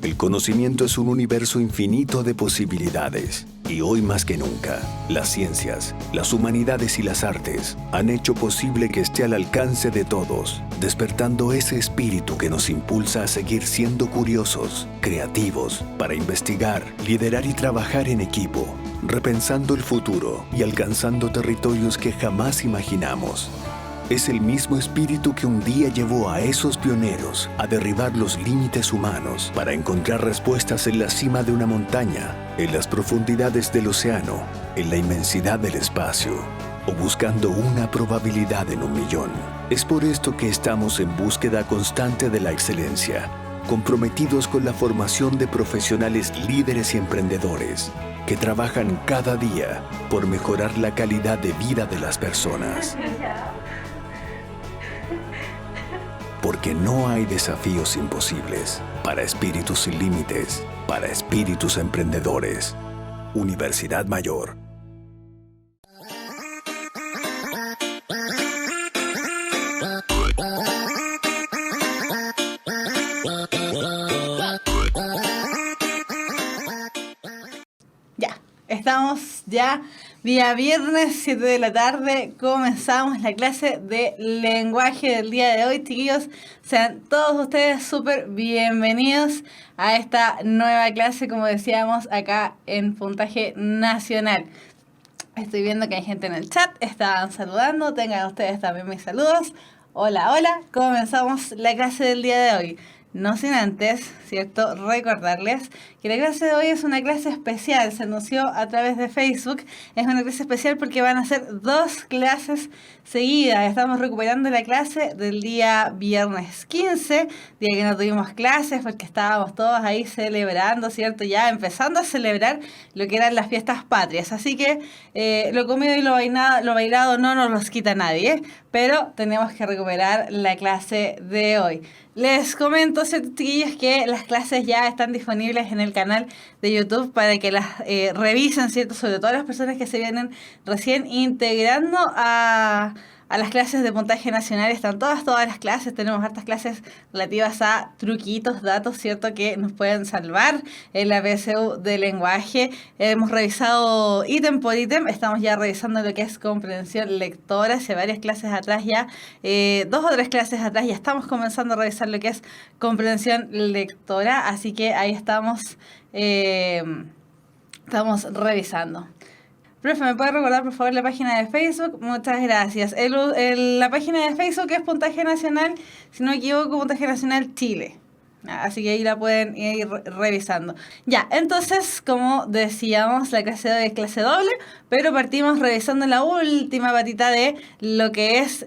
El conocimiento es un universo infinito de posibilidades. Y hoy más que nunca, las ciencias, las humanidades y las artes han hecho posible que esté al alcance de todos, despertando ese espíritu que nos impulsa a seguir siendo curiosos, creativos, para investigar, liderar y trabajar en equipo, repensando el futuro y alcanzando territorios que jamás imaginamos. Es el mismo espíritu que un día llevó a esos pioneros a derribar los límites humanos para encontrar respuestas en la cima de una montaña, en las profundidades del océano, en la inmensidad del espacio, o buscando una probabilidad en 1.000.000. Es por esto que estamos en búsqueda constante de la excelencia, comprometidos con la formación de profesionales líderes y emprendedores que trabajan cada día por mejorar la calidad de vida de las personas. Porque no hay desafíos imposibles para espíritus sin límites, para espíritus emprendedores. Universidad Mayor. Estamos ya día viernes, 7 de la tarde, comenzamos la clase de lenguaje del día de hoy, chiquillos. Sean todos ustedes súper bienvenidos a esta nueva clase, como decíamos, acá en Puntaje Nacional. Estoy viendo que hay gente en el chat, estaban saludando, tengan ustedes también mis saludos. Hola, hola, comenzamos la clase del día de hoy. No sin antes, ¿cierto?, recordarles que la clase de hoy es una clase especial, se anunció a través de Facebook, es una clase especial porque van a ser 2 clases seguidas. Estamos recuperando la clase del día viernes 15, día que no tuvimos clases porque estábamos todos ahí celebrando, ¿cierto?, ya empezando a celebrar lo que eran las fiestas patrias. Así que lo comido y lo bailado no nos los quita nadie, ¿eh? Pero tenemos que recuperar la clase de hoy. Les comento, chiquillos, que las clases ya están disponibles en el canal de YouTube para que las revisen, ¿cierto? Sobre todo las personas que se vienen recién integrando a las clases de Puntaje Nacional. Están todas las clases, tenemos hartas clases relativas a truquitos, datos, ¿cierto?, que nos pueden salvar en la PSU de lenguaje. Hemos revisado ítem por ítem, estamos ya revisando lo que es comprensión lectora, hace varias clases atrás ya, 2 o 3 clases atrás ya estamos comenzando a revisar lo que es comprensión lectora, así que ahí estamos revisando. Profe, ¿me puede recordar por favor la página de Facebook? Muchas gracias. La página de Facebook es Puntaje Nacional, si no me equivoco, Puntaje Nacional Chile. Así que ahí la pueden ir revisando. Ya, entonces, como decíamos, la clase de hoy es clase doble, pero partimos revisando la última patita de lo que es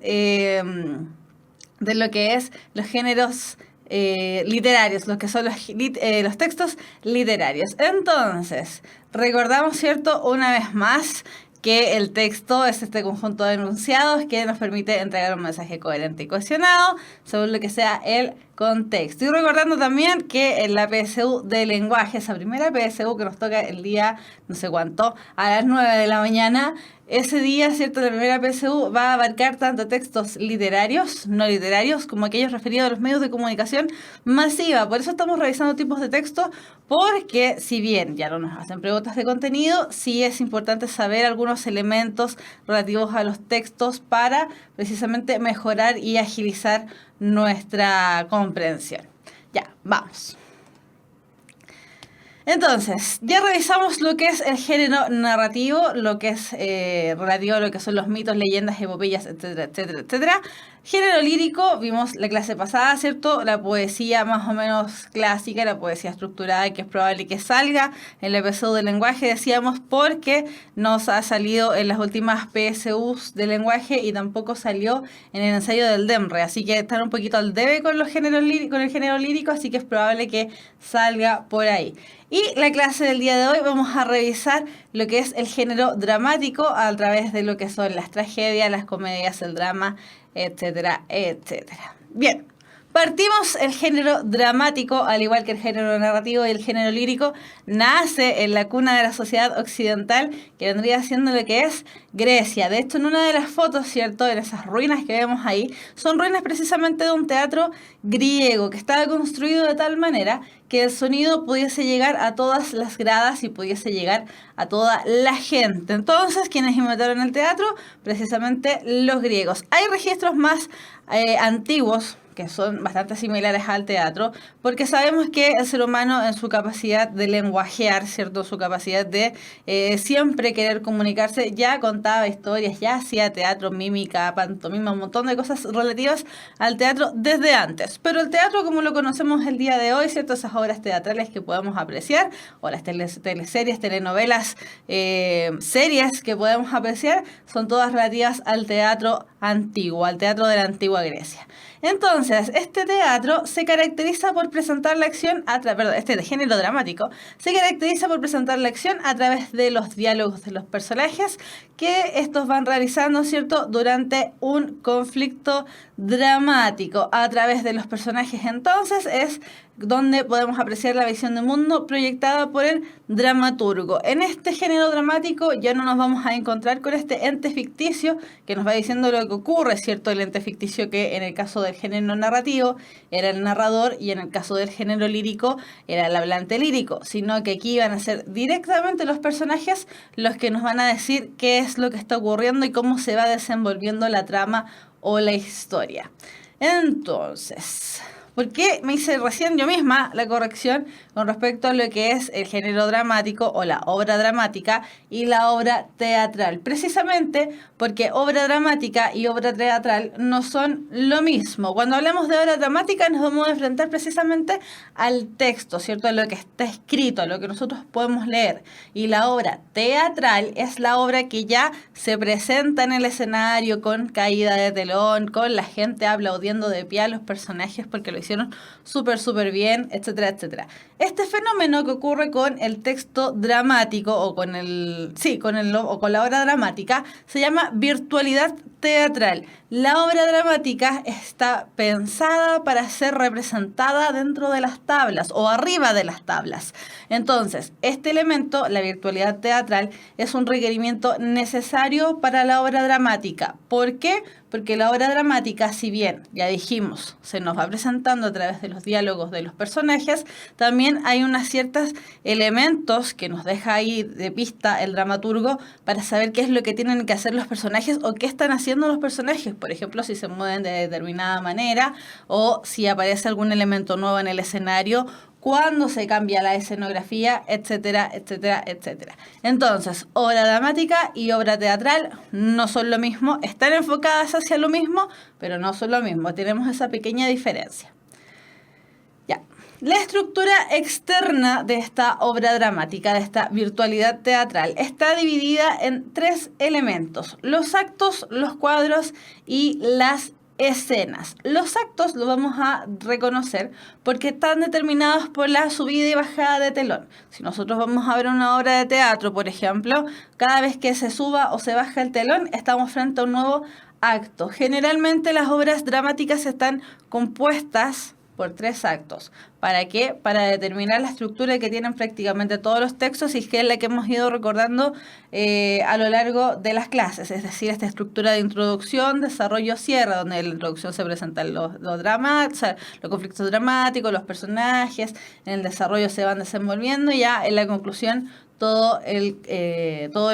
los géneros literarios, lo que son los textos literarios. Entonces, recordamos, ¿cierto?, una vez más, que el texto es este conjunto de enunciados que nos permite entregar un mensaje coherente y cohesionado según lo que sea el contexto. Y recordando también que en la PSU de lenguaje, esa primera PSU que nos toca el día no sé cuánto, a las 9 de la mañana, ese día, ¿cierto?, la primera PSU va a abarcar tanto textos literarios, no literarios, como aquellos referidos a los medios de comunicación masiva. Por eso estamos revisando tipos de texto, porque si bien ya no nos hacen preguntas de contenido, sí es importante saber algunos elementos relativos a los textos para precisamente mejorar y agilizar nuestra comprensión. Ya, vamos. Entonces, ya revisamos lo que es el género narrativo, lo que es relativo a lo que son los mitos, leyendas, epopeyas, etcétera, etcétera, etcétera. Género lírico, vimos la clase pasada, ¿cierto? La poesía más o menos clásica, la poesía estructurada, que es probable que salga en el PSU de lenguaje, decíamos, porque nos ha salido en las últimas PSUs de lenguaje y tampoco salió en el ensayo del DEMRE. Así que están un poquito al debe con el género lírico, así que es probable que salga por ahí. Y la clase del día de hoy vamos a revisar lo que es el género dramático a través de lo que son las tragedias, las comedias, el drama, etcétera, etcétera. Bien, Partimos el género dramático, al igual que el género narrativo y el género lírico, nace en la cuna de la sociedad occidental, que vendría siendo lo que es Grecia. De hecho, en una de las fotos, ¿cierto?, en esas ruinas que vemos ahí, son ruinas precisamente de un teatro griego, que estaba construido de tal manera que el sonido pudiese llegar a todas las gradas y pudiese llegar a toda la gente. Entonces, ¿quiénes inventaron el teatro? Precisamente los griegos. Hay registros más antiguos, que son bastante similares al teatro, porque sabemos que el ser humano en su capacidad de lenguajear, ¿cierto?, su capacidad de siempre querer comunicarse, ya contaba historias, ya hacía teatro, mímica, pantomima, un montón de cosas relativas al teatro desde antes. Pero el teatro como lo conocemos el día de hoy, ¿cierto?, esas obras teatrales que podemos apreciar, o las teleseries, telenovelas, series que podemos apreciar, son todas relativas al teatro antiguo, al teatro de la antigua Grecia. Entonces, este teatro se caracteriza por presentar la acción este de género dramático se caracteriza por presentar la acción a través de los diálogos de los personajes que estos van realizando, ¿cierto?, durante un conflicto dramático. A través de los personajes, entonces, es donde podemos apreciar la visión del mundo proyectada por el dramaturgo. En este género dramático ya no nos vamos a encontrar con este ente ficticio que nos va diciendo lo que ocurre, ¿cierto? El ente ficticio que en el caso del género narrativo era el narrador y en el caso del género lírico era el hablante lírico, sino que aquí van a ser directamente los personajes los que nos van a decir qué es lo que está ocurriendo y cómo se va desenvolviendo la trama o la historia. Entonces, ¿por qué me hice recién yo misma la corrección con respecto a lo que es el género dramático o la obra dramática y la obra teatral? Precisamente porque obra dramática y obra teatral no son lo mismo. Cuando hablamos de obra dramática nos vamos a enfrentar precisamente al texto, ¿cierto? A lo que está escrito, a lo que nosotros podemos leer. Y la obra teatral es la obra que ya se presenta en el escenario con caída de telón, con la gente aplaudiendo de pie a los personajes porque lo hicieron súper bien, etcétera, etcétera. Este fenómeno que ocurre con el texto dramático o con la obra dramática se llama virtualidad teatral. La obra dramática está pensada para ser representada dentro de las tablas o arriba de las tablas. Entonces, este elemento, la virtualidad teatral, es un requerimiento necesario para la obra dramática. ¿Por qué? Porque la obra dramática, si bien, ya dijimos, se nos va presentando a través de los diálogos de los personajes, también hay unos ciertos elementos que nos deja ahí de pista el dramaturgo para saber qué es lo que tienen que hacer los personajes o qué están haciendo los personajes. Por ejemplo, si se mueven de determinada manera o si aparece algún elemento nuevo en el escenario, cuándo se cambia la escenografía, etcétera, etcétera, etcétera. Entonces, obra dramática y obra teatral no son lo mismo, están enfocadas hacia lo mismo, pero no son lo mismo, tenemos esa pequeña diferencia. Ya. La estructura externa de esta obra dramática, de esta virtualidad teatral, está dividida en 3 elementos: los actos, los cuadros y las escenas. Los actos los vamos a reconocer porque están determinados por la subida y bajada de telón. Si nosotros vamos a ver una obra de teatro, por ejemplo, cada vez que se suba o se baja el telón, estamos frente a un nuevo acto. Generalmente las obras dramáticas están compuestas por 3 actos. ¿Para qué? Para determinar la estructura que tienen prácticamente todos los textos y que es la que hemos ido recordando a lo largo de las clases. Es decir, esta estructura de introducción, desarrollo, cierre, donde en la introducción se presentan los conflictos dramáticos, los personajes, en el desarrollo se van desenvolviendo y ya en la conclusión todo el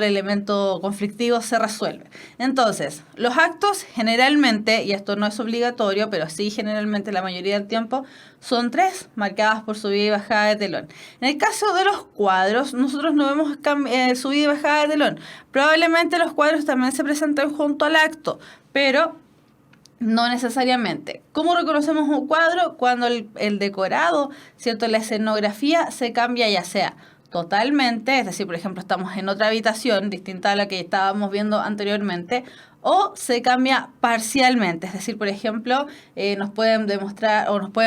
elemento conflictivo se resuelve. Entonces, los actos generalmente, y esto no es obligatorio, pero sí generalmente la mayoría del tiempo, son 3, marcadas por subida y bajada de telón. En el caso de los cuadros, nosotros no vemos subida y bajada de telón. Probablemente los cuadros también se presentan junto al acto, pero no necesariamente. ¿Cómo reconocemos un cuadro? Cuando el decorado, ¿cierto?, la escenografía se cambia, ya sea totalmente, es decir, por ejemplo, estamos en otra habitación distinta a la que estábamos viendo anteriormente, o se cambia parcialmente, es decir, por ejemplo, nos pueden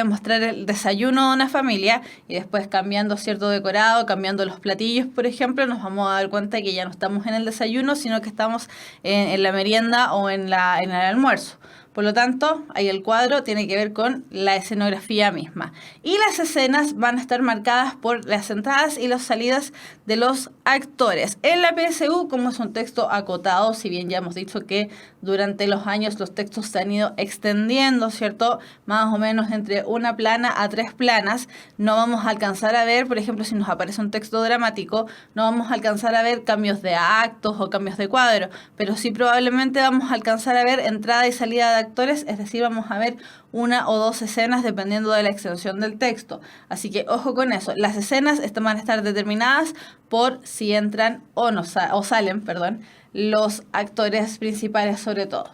mostrar el desayuno de una familia y después cambiando cierto decorado, cambiando los platillos, por ejemplo, nos vamos a dar cuenta de que ya no estamos en el desayuno, sino que estamos en la merienda o en el almuerzo. Por lo tanto, ahí el cuadro tiene que ver con la escenografía misma. Y las escenas van a estar marcadas por las entradas y las salidas de los actores. En la PSU, como es un texto acotado, si bien ya hemos dicho que durante los años los textos se han ido extendiendo, ¿cierto? Más o menos entre una plana a 3 planas, no vamos a alcanzar a ver, por ejemplo, si nos aparece un texto dramático, no vamos a alcanzar a ver cambios de actos o cambios de cuadro, pero sí probablemente vamos a alcanzar a ver entrada y salida de actores, es decir, vamos a ver una o dos escenas dependiendo de la extensión del texto. Así que ojo con eso. Las escenas van a estar determinadas por si entran o salen, los actores principales sobre todo.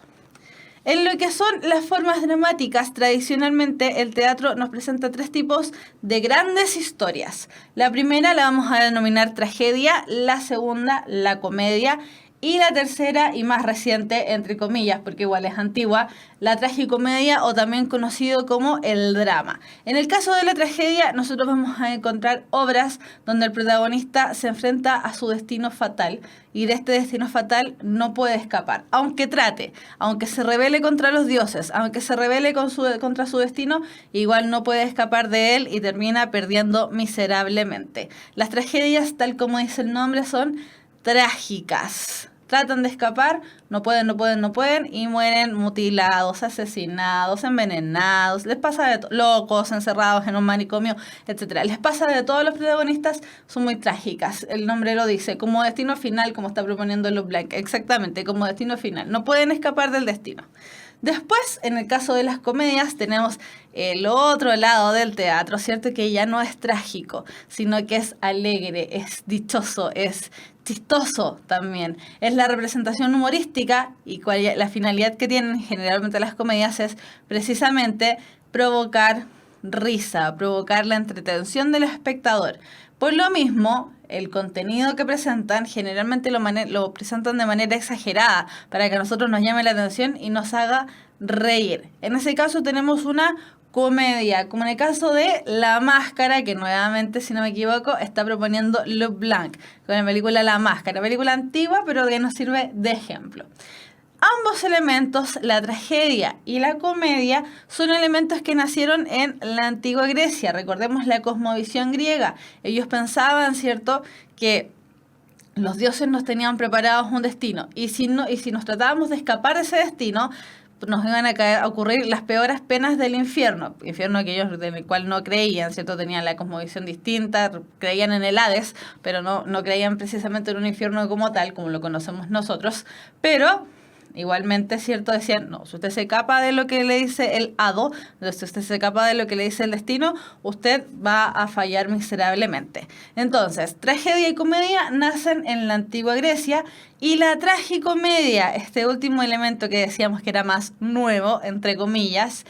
En lo que son las formas dramáticas, tradicionalmente el teatro nos presenta 3 tipos de grandes historias. La primera la vamos a denominar tragedia, la segunda la comedia y la tercera y más reciente, entre comillas, porque igual es antigua, la tragicomedia o también conocido como el drama. En el caso de la tragedia, nosotros vamos a encontrar obras donde el protagonista se enfrenta a su destino fatal y de este destino fatal no puede escapar. Aunque trate, aunque se rebele contra los dioses, aunque se rebele contra su destino, igual no puede escapar de él y termina perdiendo miserablemente. Las tragedias, tal como dice el nombre, son trágicas. Tratan de escapar, no pueden y mueren mutilados, asesinados, envenenados, les pasa de locos, encerrados en un manicomio, etcétera. Les pasa de todos los protagonistas, son muy trágicas. El nombre lo dice, como destino final, como está proponiendo LeBlanc, exactamente, como destino final. No pueden escapar del destino. Después, en el caso de las comedias, tenemos el otro lado del teatro, ¿cierto? Que ya no es trágico, sino que es alegre, es dichoso, es chistoso también. Es la representación humorística y la finalidad que tienen generalmente las comedias es precisamente provocar risa, provocar la entretención del espectador. Por lo mismo, el contenido que presentan generalmente lo presentan de manera exagerada para que a nosotros nos llame la atención y nos haga reír. En ese caso tenemos una comedia, como en el caso de La Máscara, que nuevamente, si no me equivoco, está proponiendo LeBlanc con la película La Máscara, película antigua pero que nos sirve de ejemplo. Ambos elementos, la tragedia y la comedia, son elementos que nacieron en la antigua Grecia. Recordemos la cosmovisión griega. Ellos pensaban, ¿cierto?, que los dioses nos tenían preparados un destino. Y si nos tratábamos de escapar de ese destino, nos iban a ocurrir las peores penas del infierno. Infierno que ellos del cual no creían, ¿cierto? Tenían la cosmovisión distinta, creían en el Hades, pero no creían precisamente en un infierno como tal, como lo conocemos nosotros. Pero igualmente, ¿cierto? Decían, no, si usted se escapa de lo que le dice el hado, si usted se escapa de lo que le dice el destino, usted va a fallar miserablemente. Entonces, tragedia y comedia nacen en la antigua Grecia y la tragicomedia, este último elemento que decíamos que era más nuevo, entre comillas,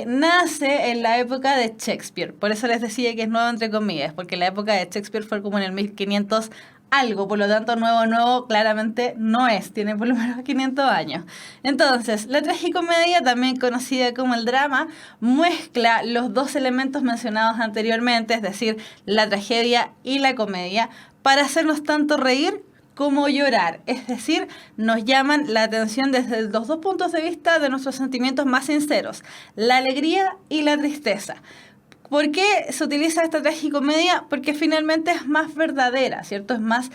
nace en la época de Shakespeare. Por eso les decía que es nuevo entre comillas, porque la época de Shakespeare fue como en el 1500 algo, por lo tanto nuevo claramente no es, tiene por lo menos 500 años. Entonces, la tragicomedia, también conocida como el drama, mezcla los dos elementos mencionados anteriormente, es decir, la tragedia y la comedia, para hacernos tanto reír como llorar, es decir, nos llaman la atención desde los dos puntos de vista de nuestros sentimientos más sinceros, la alegría y la tristeza. ¿Por qué se utiliza esta tragicomedia? Porque finalmente es más verdadera, ¿cierto? Es más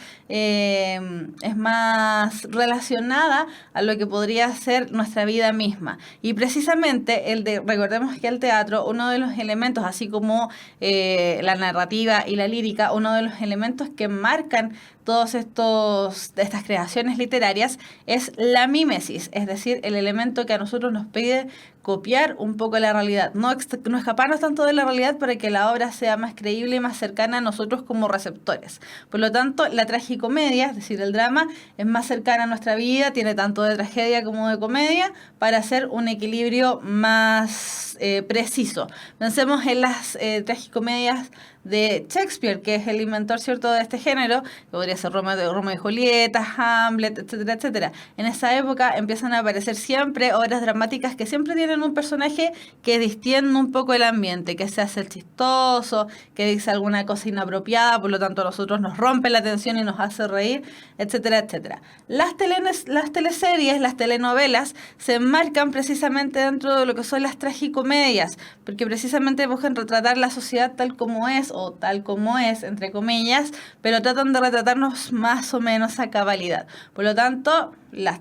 relacionada a lo que podría ser nuestra vida misma. Y precisamente recordemos que el teatro, uno de los elementos, así como la narrativa y la lírica, uno de los elementos que marcan todas estas creaciones literarias es la mímesis, es decir, el elemento que a nosotros nos pide copiar un poco la realidad, no escaparnos tanto de la realidad para que la obra sea más creíble y más cercana a nosotros como receptores. Por lo tanto, la tragicomedia, es decir, el drama, es más cercana a nuestra vida, tiene tanto de tragedia como de comedia, para hacer un equilibrio más preciso. Pensemos en las tragicomedias de Shakespeare, que es el inventor, ¿cierto?, de este género, que podría dígase Romeo y Julieta, Hamlet, etcétera, etcétera. En esa época empiezan a aparecer siempre obras dramáticas que siempre tienen un personaje que distiende un poco el ambiente, que se hace el chistoso, que dice alguna cosa inapropiada, por lo tanto a nosotros nos rompe la atención y nos hace reír, etcétera, etcétera. Las teleseries, las telenovelas, se enmarcan precisamente dentro de lo que son las tragicomedias, porque precisamente buscan retratar la sociedad tal como es, o tal como es, entre comillas, pero tratan de retratarnos más o menos a cabalidad. Por lo tanto, las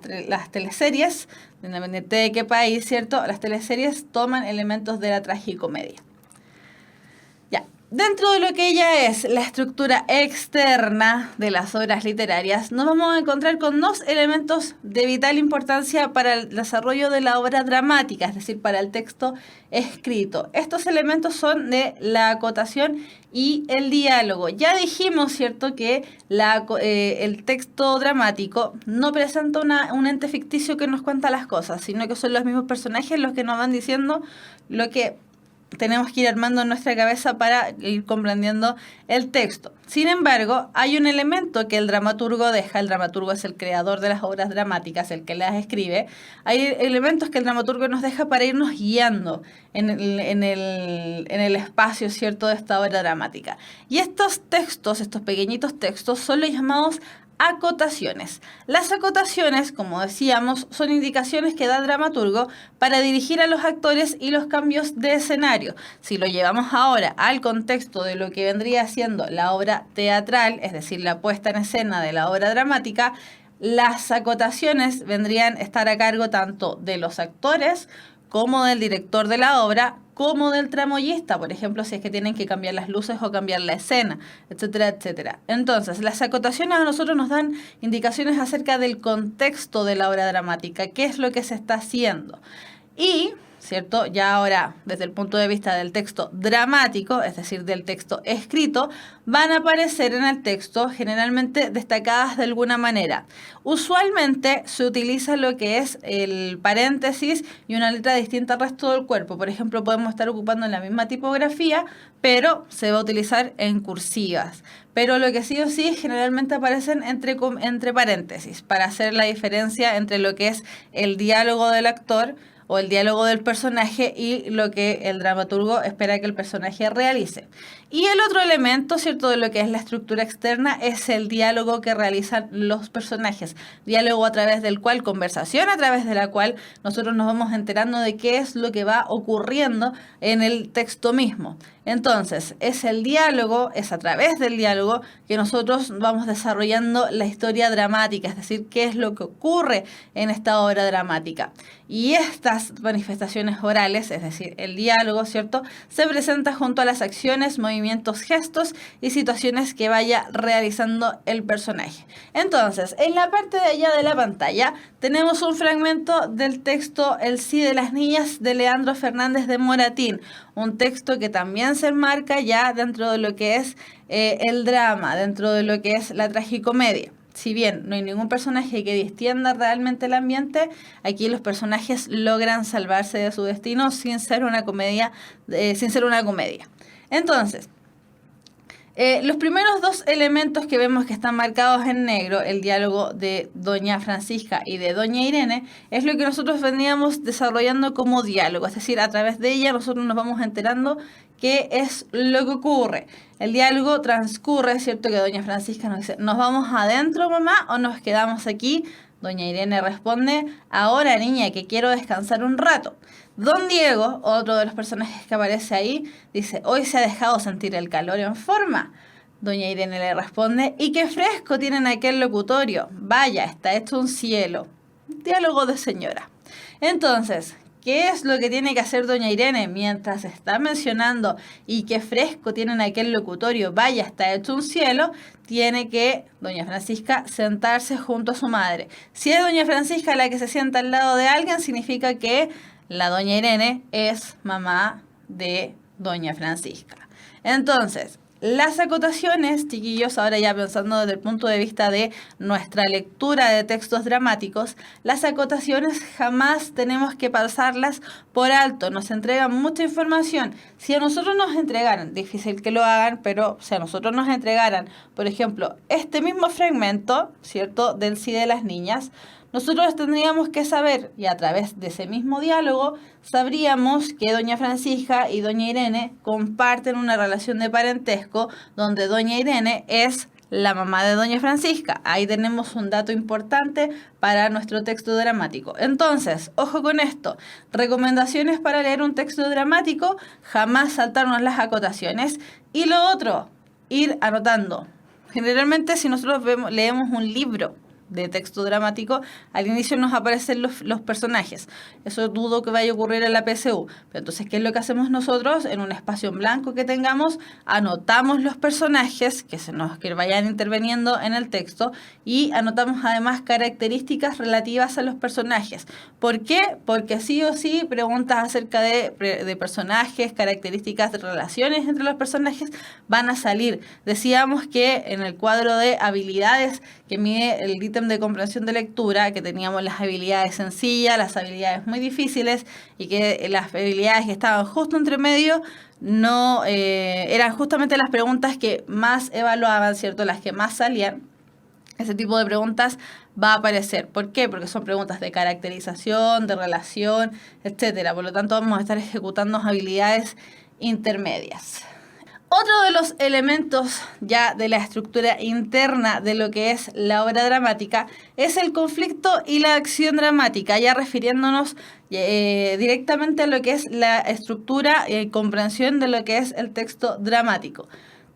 teleseries, independiente de qué país, ¿cierto? Las teleseries toman elementos de la tragicomedia. Ya. Dentro de lo que ya es la estructura externa de las obras literarias, nos vamos a encontrar con dos elementos de vital importancia para el desarrollo de la obra dramática, es decir, para el texto escrito. Estos elementos son de la acotación y el diálogo. Ya dijimos, ¿cierto?, que el texto dramático no presenta un ente ficticio que nos cuenta las cosas, sino que son los mismos personajes los que nos van diciendo lo que tenemos que ir armando en nuestra cabeza para ir comprendiendo el texto. Sin embargo, hay un elemento que el dramaturgo deja. El dramaturgo es el creador de las obras dramáticas, el que las escribe. Hay elementos que el dramaturgo nos deja para irnos guiando en el espacio, ¿cierto?, de esta obra dramática. Y estos textos, estos pequeñitos textos, son los llamados acotaciones. Las acotaciones, como decíamos, son indicaciones que da el dramaturgo para dirigir a los actores y los cambios de escenario. Si lo llevamos ahora al contexto de lo que vendría siendo la obra teatral, es decir, la puesta en escena de la obra dramática, las acotaciones vendrían a estar a cargo tanto de los actores como del director de la obra, como del tramoyista, por ejemplo, si es que tienen que cambiar las luces o cambiar la escena, etcétera, etcétera. Entonces, las acotaciones a nosotros nos dan indicaciones acerca del contexto de la obra dramática, qué es lo que se está haciendo. Y, ¿cierto?, ya ahora, desde el punto de vista del texto dramático, es decir, del texto escrito, van a aparecer en el texto generalmente destacadas de alguna manera. Usualmente se utiliza lo que es el paréntesis y una letra distinta al resto del cuerpo. Por ejemplo, podemos estar ocupando la misma tipografía, pero se va a utilizar en cursivas. Pero lo que sí o sí generalmente aparecen entre paréntesis para hacer la diferencia entre lo que es el diálogo del actor o el diálogo del personaje y lo que el dramaturgo espera que el personaje realice. Y el otro elemento, ¿cierto?, de lo que es la estructura externa es el diálogo que realizan los personajes. Diálogo a través del cual, conversación a través de la cual nosotros nos vamos enterando de qué es lo que va ocurriendo en el texto mismo. Entonces, es el diálogo, es a través del diálogo que nosotros vamos desarrollando la historia dramática, es decir, qué es lo que ocurre en esta obra dramática. Y estas manifestaciones orales, es decir, el diálogo, ¿cierto?, se presenta junto a las acciones, movimientos, gestos y situaciones que vaya realizando el personaje. Entonces, en la parte de allá de la pantalla tenemos un fragmento del texto El sí de las niñas de Leandro Fernández de Moratín, un texto que también se enmarca ya dentro de lo que es el drama, dentro de lo que es la tragicomedia. Si bien no hay ningún personaje que distienda realmente el ambiente, aquí los personajes logran salvarse de su destino sin ser una comedia. Entonces, los primeros dos elementos que vemos que están marcados en negro, el diálogo de Doña Francisca y de Doña Irene, es lo que nosotros veníamos desarrollando como diálogo, es decir, a través de ella nosotros nos vamos enterando qué es lo que ocurre. El diálogo transcurre, ¿cierto?, que Doña Francisca nos dice, ¿nos vamos adentro, mamá, o nos quedamos aquí? Doña Irene responde, ahora, niña, que quiero descansar un rato. Don Diego, otro de los personajes que aparece ahí, dice, hoy se ha dejado sentir el calor en forma. Doña Irene le responde, ¿y qué fresco tienen aquel locutorio? Vaya, está hecho un cielo. Diálogo de señora. Entonces, ¿qué es lo que tiene que hacer Doña Irene mientras está mencionando y qué fresco tienen aquel locutorio? Vaya, está hecho un cielo. Tiene que Doña Francisca sentarse junto a su madre. Si es Doña Francisca la que se sienta al lado de alguien, significa que la Doña Irene es mamá de Doña Francisca. Entonces, Las acotaciones, chiquillos, ahora ya pensando desde el punto de vista de nuestra lectura de textos dramáticos, las acotaciones jamás tenemos que pasarlas por alto, nos entregan mucha información. Si a nosotros nos entregaran, difícil que lo hagan, pero si a nosotros nos entregaran, por ejemplo, este mismo fragmento, ¿cierto?, del sí de las niñas, nosotros tendríamos que saber, y a través de ese mismo diálogo, sabríamos que doña Francisca y doña Irene comparten una relación de parentesco donde doña Irene es la mamá de doña Francisca. Ahí tenemos un dato importante para nuestro texto dramático. Entonces, ojo con esto. Recomendaciones para leer un texto dramático, jamás saltarnos las acotaciones. Y lo otro, ir anotando. Generalmente si nosotros leemos un libro de texto dramático, al inicio nos aparecen los personajes. Eso dudo que vaya a ocurrir en la PSU. Pero entonces, ¿qué es lo que hacemos nosotros? En un espacio en blanco que tengamos, anotamos los personajes que vayan interviniendo en el texto y anotamos además características relativas a los personajes. ¿Por qué? Porque sí o sí preguntas acerca de personajes, características de relaciones entre los personajes van a salir. Decíamos que en el cuadro de habilidades que mide el ítem de comprensión de lectura, que teníamos las habilidades sencillas, las habilidades muy difíciles, y que las habilidades que estaban justo entre medio no eran justamente las preguntas que más evaluaban, ¿cierto?, las que más salían. Ese tipo de preguntas va a aparecer. ¿Por qué? Porque son preguntas de caracterización, de relación, etcétera. Por lo tanto, vamos a estar ejecutando habilidades intermedias. Otro de los elementos ya de la estructura interna de lo que es la obra dramática es el conflicto y la acción dramática, ya refiriéndonos directamente a lo que es la estructura y comprensión de lo que es el texto dramático.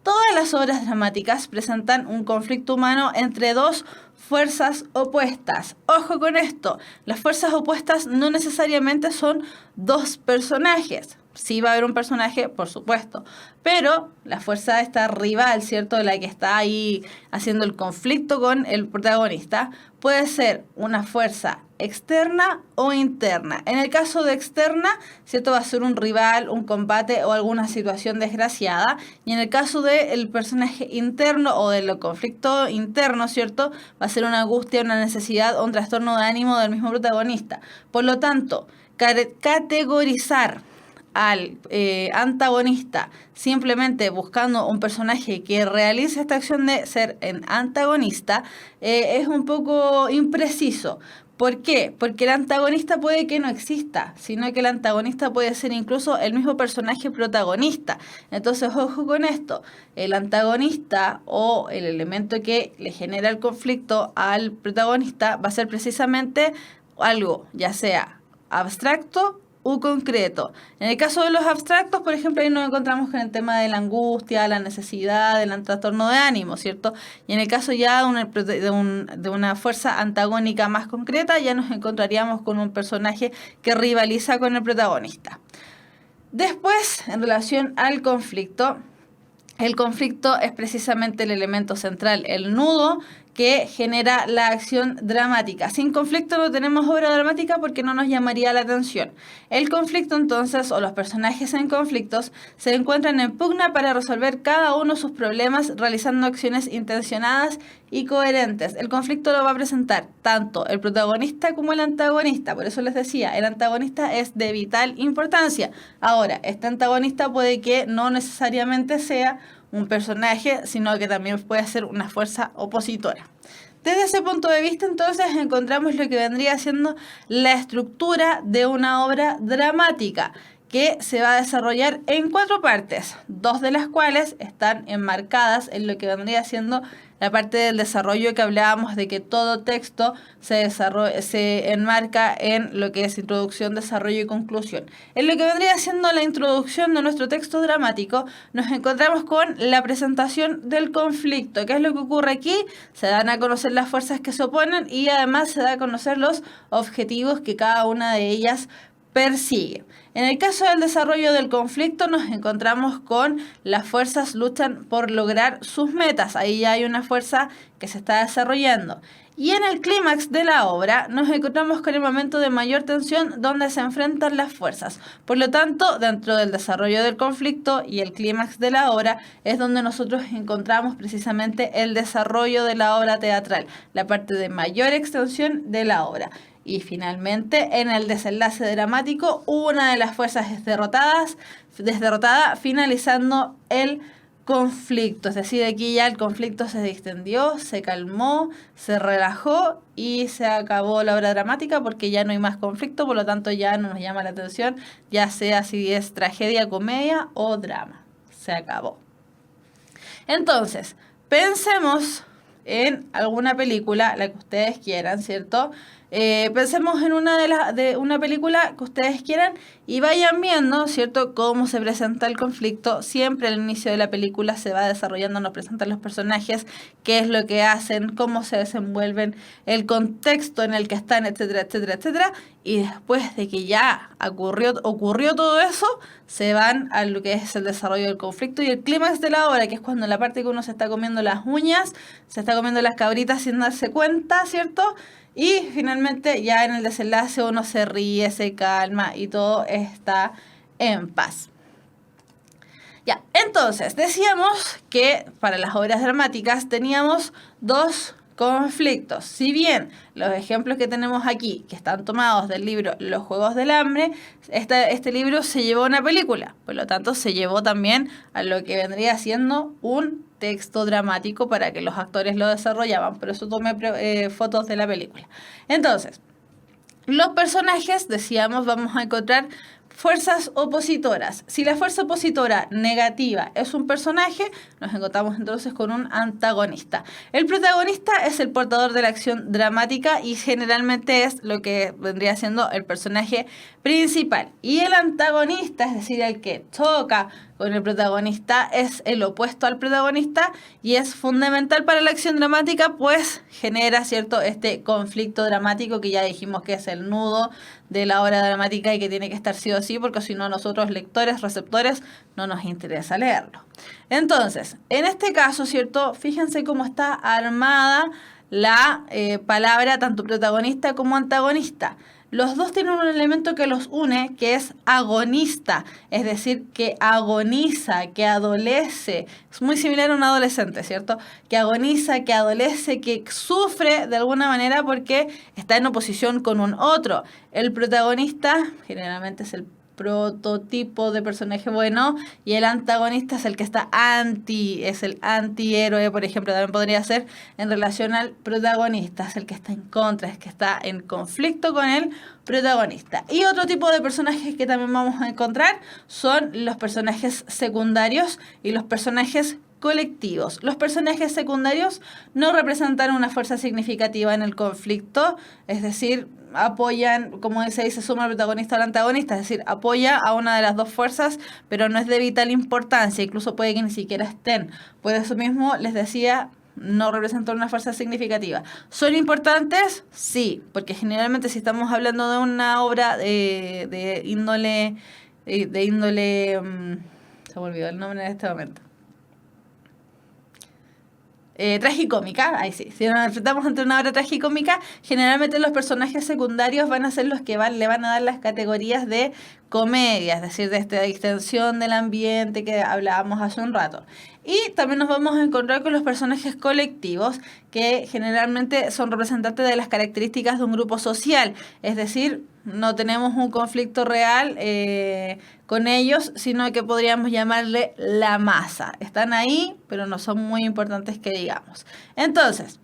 Todas las obras dramáticas presentan un conflicto humano entre dos fuerzas opuestas. Ojo con esto, las fuerzas opuestas no necesariamente son dos personajes. Sí va a haber un personaje, por supuesto, pero la fuerza esta rival, ¿cierto?, la que está ahí haciendo el conflicto con el protagonista, puede ser una fuerza externa o interna. En el caso de externa, ¿cierto?, va a ser un rival, un combate o alguna situación desgraciada. Y en el caso del personaje interno o del conflicto interno, ¿cierto?, va a ser una angustia, una necesidad o un trastorno de ánimo del mismo protagonista. Por lo tanto, categorizar al antagonista simplemente buscando un personaje que realice esta acción de ser en antagonista es un poco impreciso. ¿Por qué? Porque el antagonista puede que no exista, sino que el antagonista puede ser incluso el mismo personaje protagonista. Entonces, ojo con esto. El antagonista o el elemento que le genera el conflicto al protagonista va a ser precisamente algo, ya sea abstracto u concreto. En el caso de los abstractos, por ejemplo, ahí nos encontramos con el tema de la angustia, la necesidad, del trastorno de ánimo, ¿cierto? Y en el caso ya de una fuerza antagónica más concreta, ya nos encontraríamos con un personaje que rivaliza con el protagonista. Después, en relación al conflicto, el conflicto es precisamente el elemento central, el nudo que genera la acción dramática. Sin conflicto no tenemos obra dramática porque no nos llamaría la atención. El conflicto entonces, o los personajes en conflictos, se encuentran en pugna para resolver cada uno sus problemas realizando acciones intencionadas y coherentes. El conflicto lo va a presentar tanto el protagonista como el antagonista. Por eso les decía, el antagonista es de vital importancia. Ahora, este antagonista puede que no necesariamente sea un personaje, sino que también puede ser una fuerza opositora. Desde ese punto de vista, entonces, encontramos lo que vendría siendo la estructura de una obra dramática, que se va a desarrollar en 4 partes, 2 de las cuales están enmarcadas en lo que vendría siendo la parte del desarrollo que hablábamos de que todo texto se enmarca en lo que es introducción, desarrollo y conclusión. En lo que vendría siendo la introducción de nuestro texto dramático, nos encontramos con la presentación del conflicto. ¿Qué es lo que ocurre aquí? Se dan a conocer las fuerzas que se oponen y además se da a conocer los objetivos que cada una de ellas persigue. En el caso del desarrollo del conflicto nos encontramos con las fuerzas luchan por lograr sus metas. Ahí ya hay una fuerza que se está desarrollando. Y en el clímax de la obra nos encontramos con el momento de mayor tensión donde se enfrentan las fuerzas. Por lo tanto, dentro del desarrollo del conflicto y el clímax de la obra es donde nosotros encontramos precisamente el desarrollo de la obra teatral, la parte de mayor extensión de la obra. Y finalmente, en el desenlace dramático, una de las fuerzas es derrotada, finalizando el conflicto. Es decir, aquí ya el conflicto se distendió, se calmó, se relajó y se acabó la obra dramática porque ya no hay más conflicto, por lo tanto ya no nos llama la atención, ya sea si es tragedia, comedia o drama. Se acabó. Entonces, pensemos en alguna película, la que ustedes quieran, ¿cierto? Pensemos en una película que ustedes quieran y vayan viendo, ¿cierto?, cómo se presenta el conflicto. Siempre al inicio de la película se va desarrollando, nos presentan los personajes, qué es lo que hacen, cómo se desenvuelven, el contexto en el que están, etcétera, etcétera, etcétera. Y después de que ya ocurrió todo eso, se van a lo que es el desarrollo del conflicto y el clímax de la obra, que es cuando la parte que uno se está comiendo las uñas, se está comiendo las cabritas sin darse cuenta, ¿cierto? Y finalmente ya en el desenlace uno se ríe, se calma y todo está en paz. Ya, entonces decíamos que para las obras dramáticas teníamos dos conflictos. Si bien los ejemplos que tenemos aquí, que están tomados del libro Los Juegos del Hambre, este libro se llevó a una película, por lo tanto se llevó también a lo que vendría siendo un texto dramático para que los actores lo desarrollaban. Por eso tomé fotos de la película. Entonces, los personajes, decíamos, vamos a encontrar fuerzas opositoras. Si la fuerza opositora negativa es un personaje, nos encontramos entonces con un antagonista. El protagonista es el portador de la acción dramática y generalmente es lo que vendría siendo el personaje principal. Y el antagonista, es decir, el que choca con el protagonista, es el opuesto al protagonista y es fundamental para la acción dramática, pues genera, ¿cierto?, este conflicto dramático que ya dijimos que es el nudo de la obra dramática y que tiene que estar sí o sí, porque si no nosotros lectores, receptores, no nos interesa leerlo. Entonces, en este caso, ¿cierto?, fíjense cómo está armada la palabra tanto protagonista como antagonista. Los dos tienen un elemento que los une, que es agonista, es decir, que agoniza, que adolece. Es muy similar a un adolescente, ¿cierto? Que agoniza, que adolece, que sufre de alguna manera porque está en oposición con un otro. El protagonista generalmente es el prototipo de personaje bueno y el antagonista es el que está es el antihéroe, por ejemplo, también podría ser en relación al protagonista, es el que está en contra, es que está en conflicto con el protagonista. Y otro tipo de personajes que también vamos a encontrar son los personajes secundarios y los personajes colectivos. Los personajes secundarios no representan una fuerza significativa en el conflicto, es decir, apoyan, como se dice, suma al protagonista al antagonista, es decir, apoya a una de las dos fuerzas, pero no es de vital importancia, incluso puede que ni siquiera estén. Por eso mismo les decía, no representan una fuerza significativa. ¿Son importantes? Sí, porque generalmente si estamos hablando de una obra de índole, se me olvidó el nombre en este momento. Tragicómica, ahí sí. Si nos enfrentamos ante una obra tragicómica, generalmente los personajes secundarios van a ser los que le van a dar las categorías de comedia, es decir, de esta distensión del ambiente que hablábamos hace un rato. Y también nos vamos a encontrar con los personajes colectivos, que generalmente son representantes de las características de un grupo social, es decir, no tenemos un conflicto real con ellos, sino que podríamos llamarle la masa. Están ahí, pero no son muy importantes que digamos. Entonces,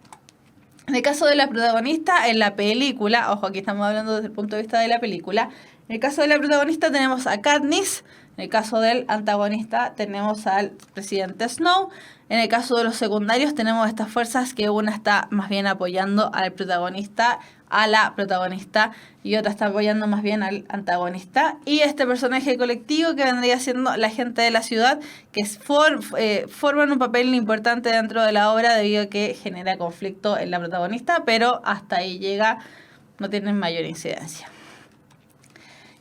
en el caso de la protagonista, en la película, ojo, aquí estamos hablando desde el punto de vista de la película, en el caso de la protagonista tenemos a Katniss, en el caso del antagonista tenemos al presidente Snow. En el caso de los secundarios tenemos estas fuerzas que una está más bien apoyando al protagonista, a la protagonista, y otra está apoyando más bien al antagonista. Y este personaje colectivo que vendría siendo la gente de la ciudad, que forman un papel importante dentro de la obra debido a que genera conflicto en la protagonista, pero hasta ahí llega, no tienen mayor incidencia.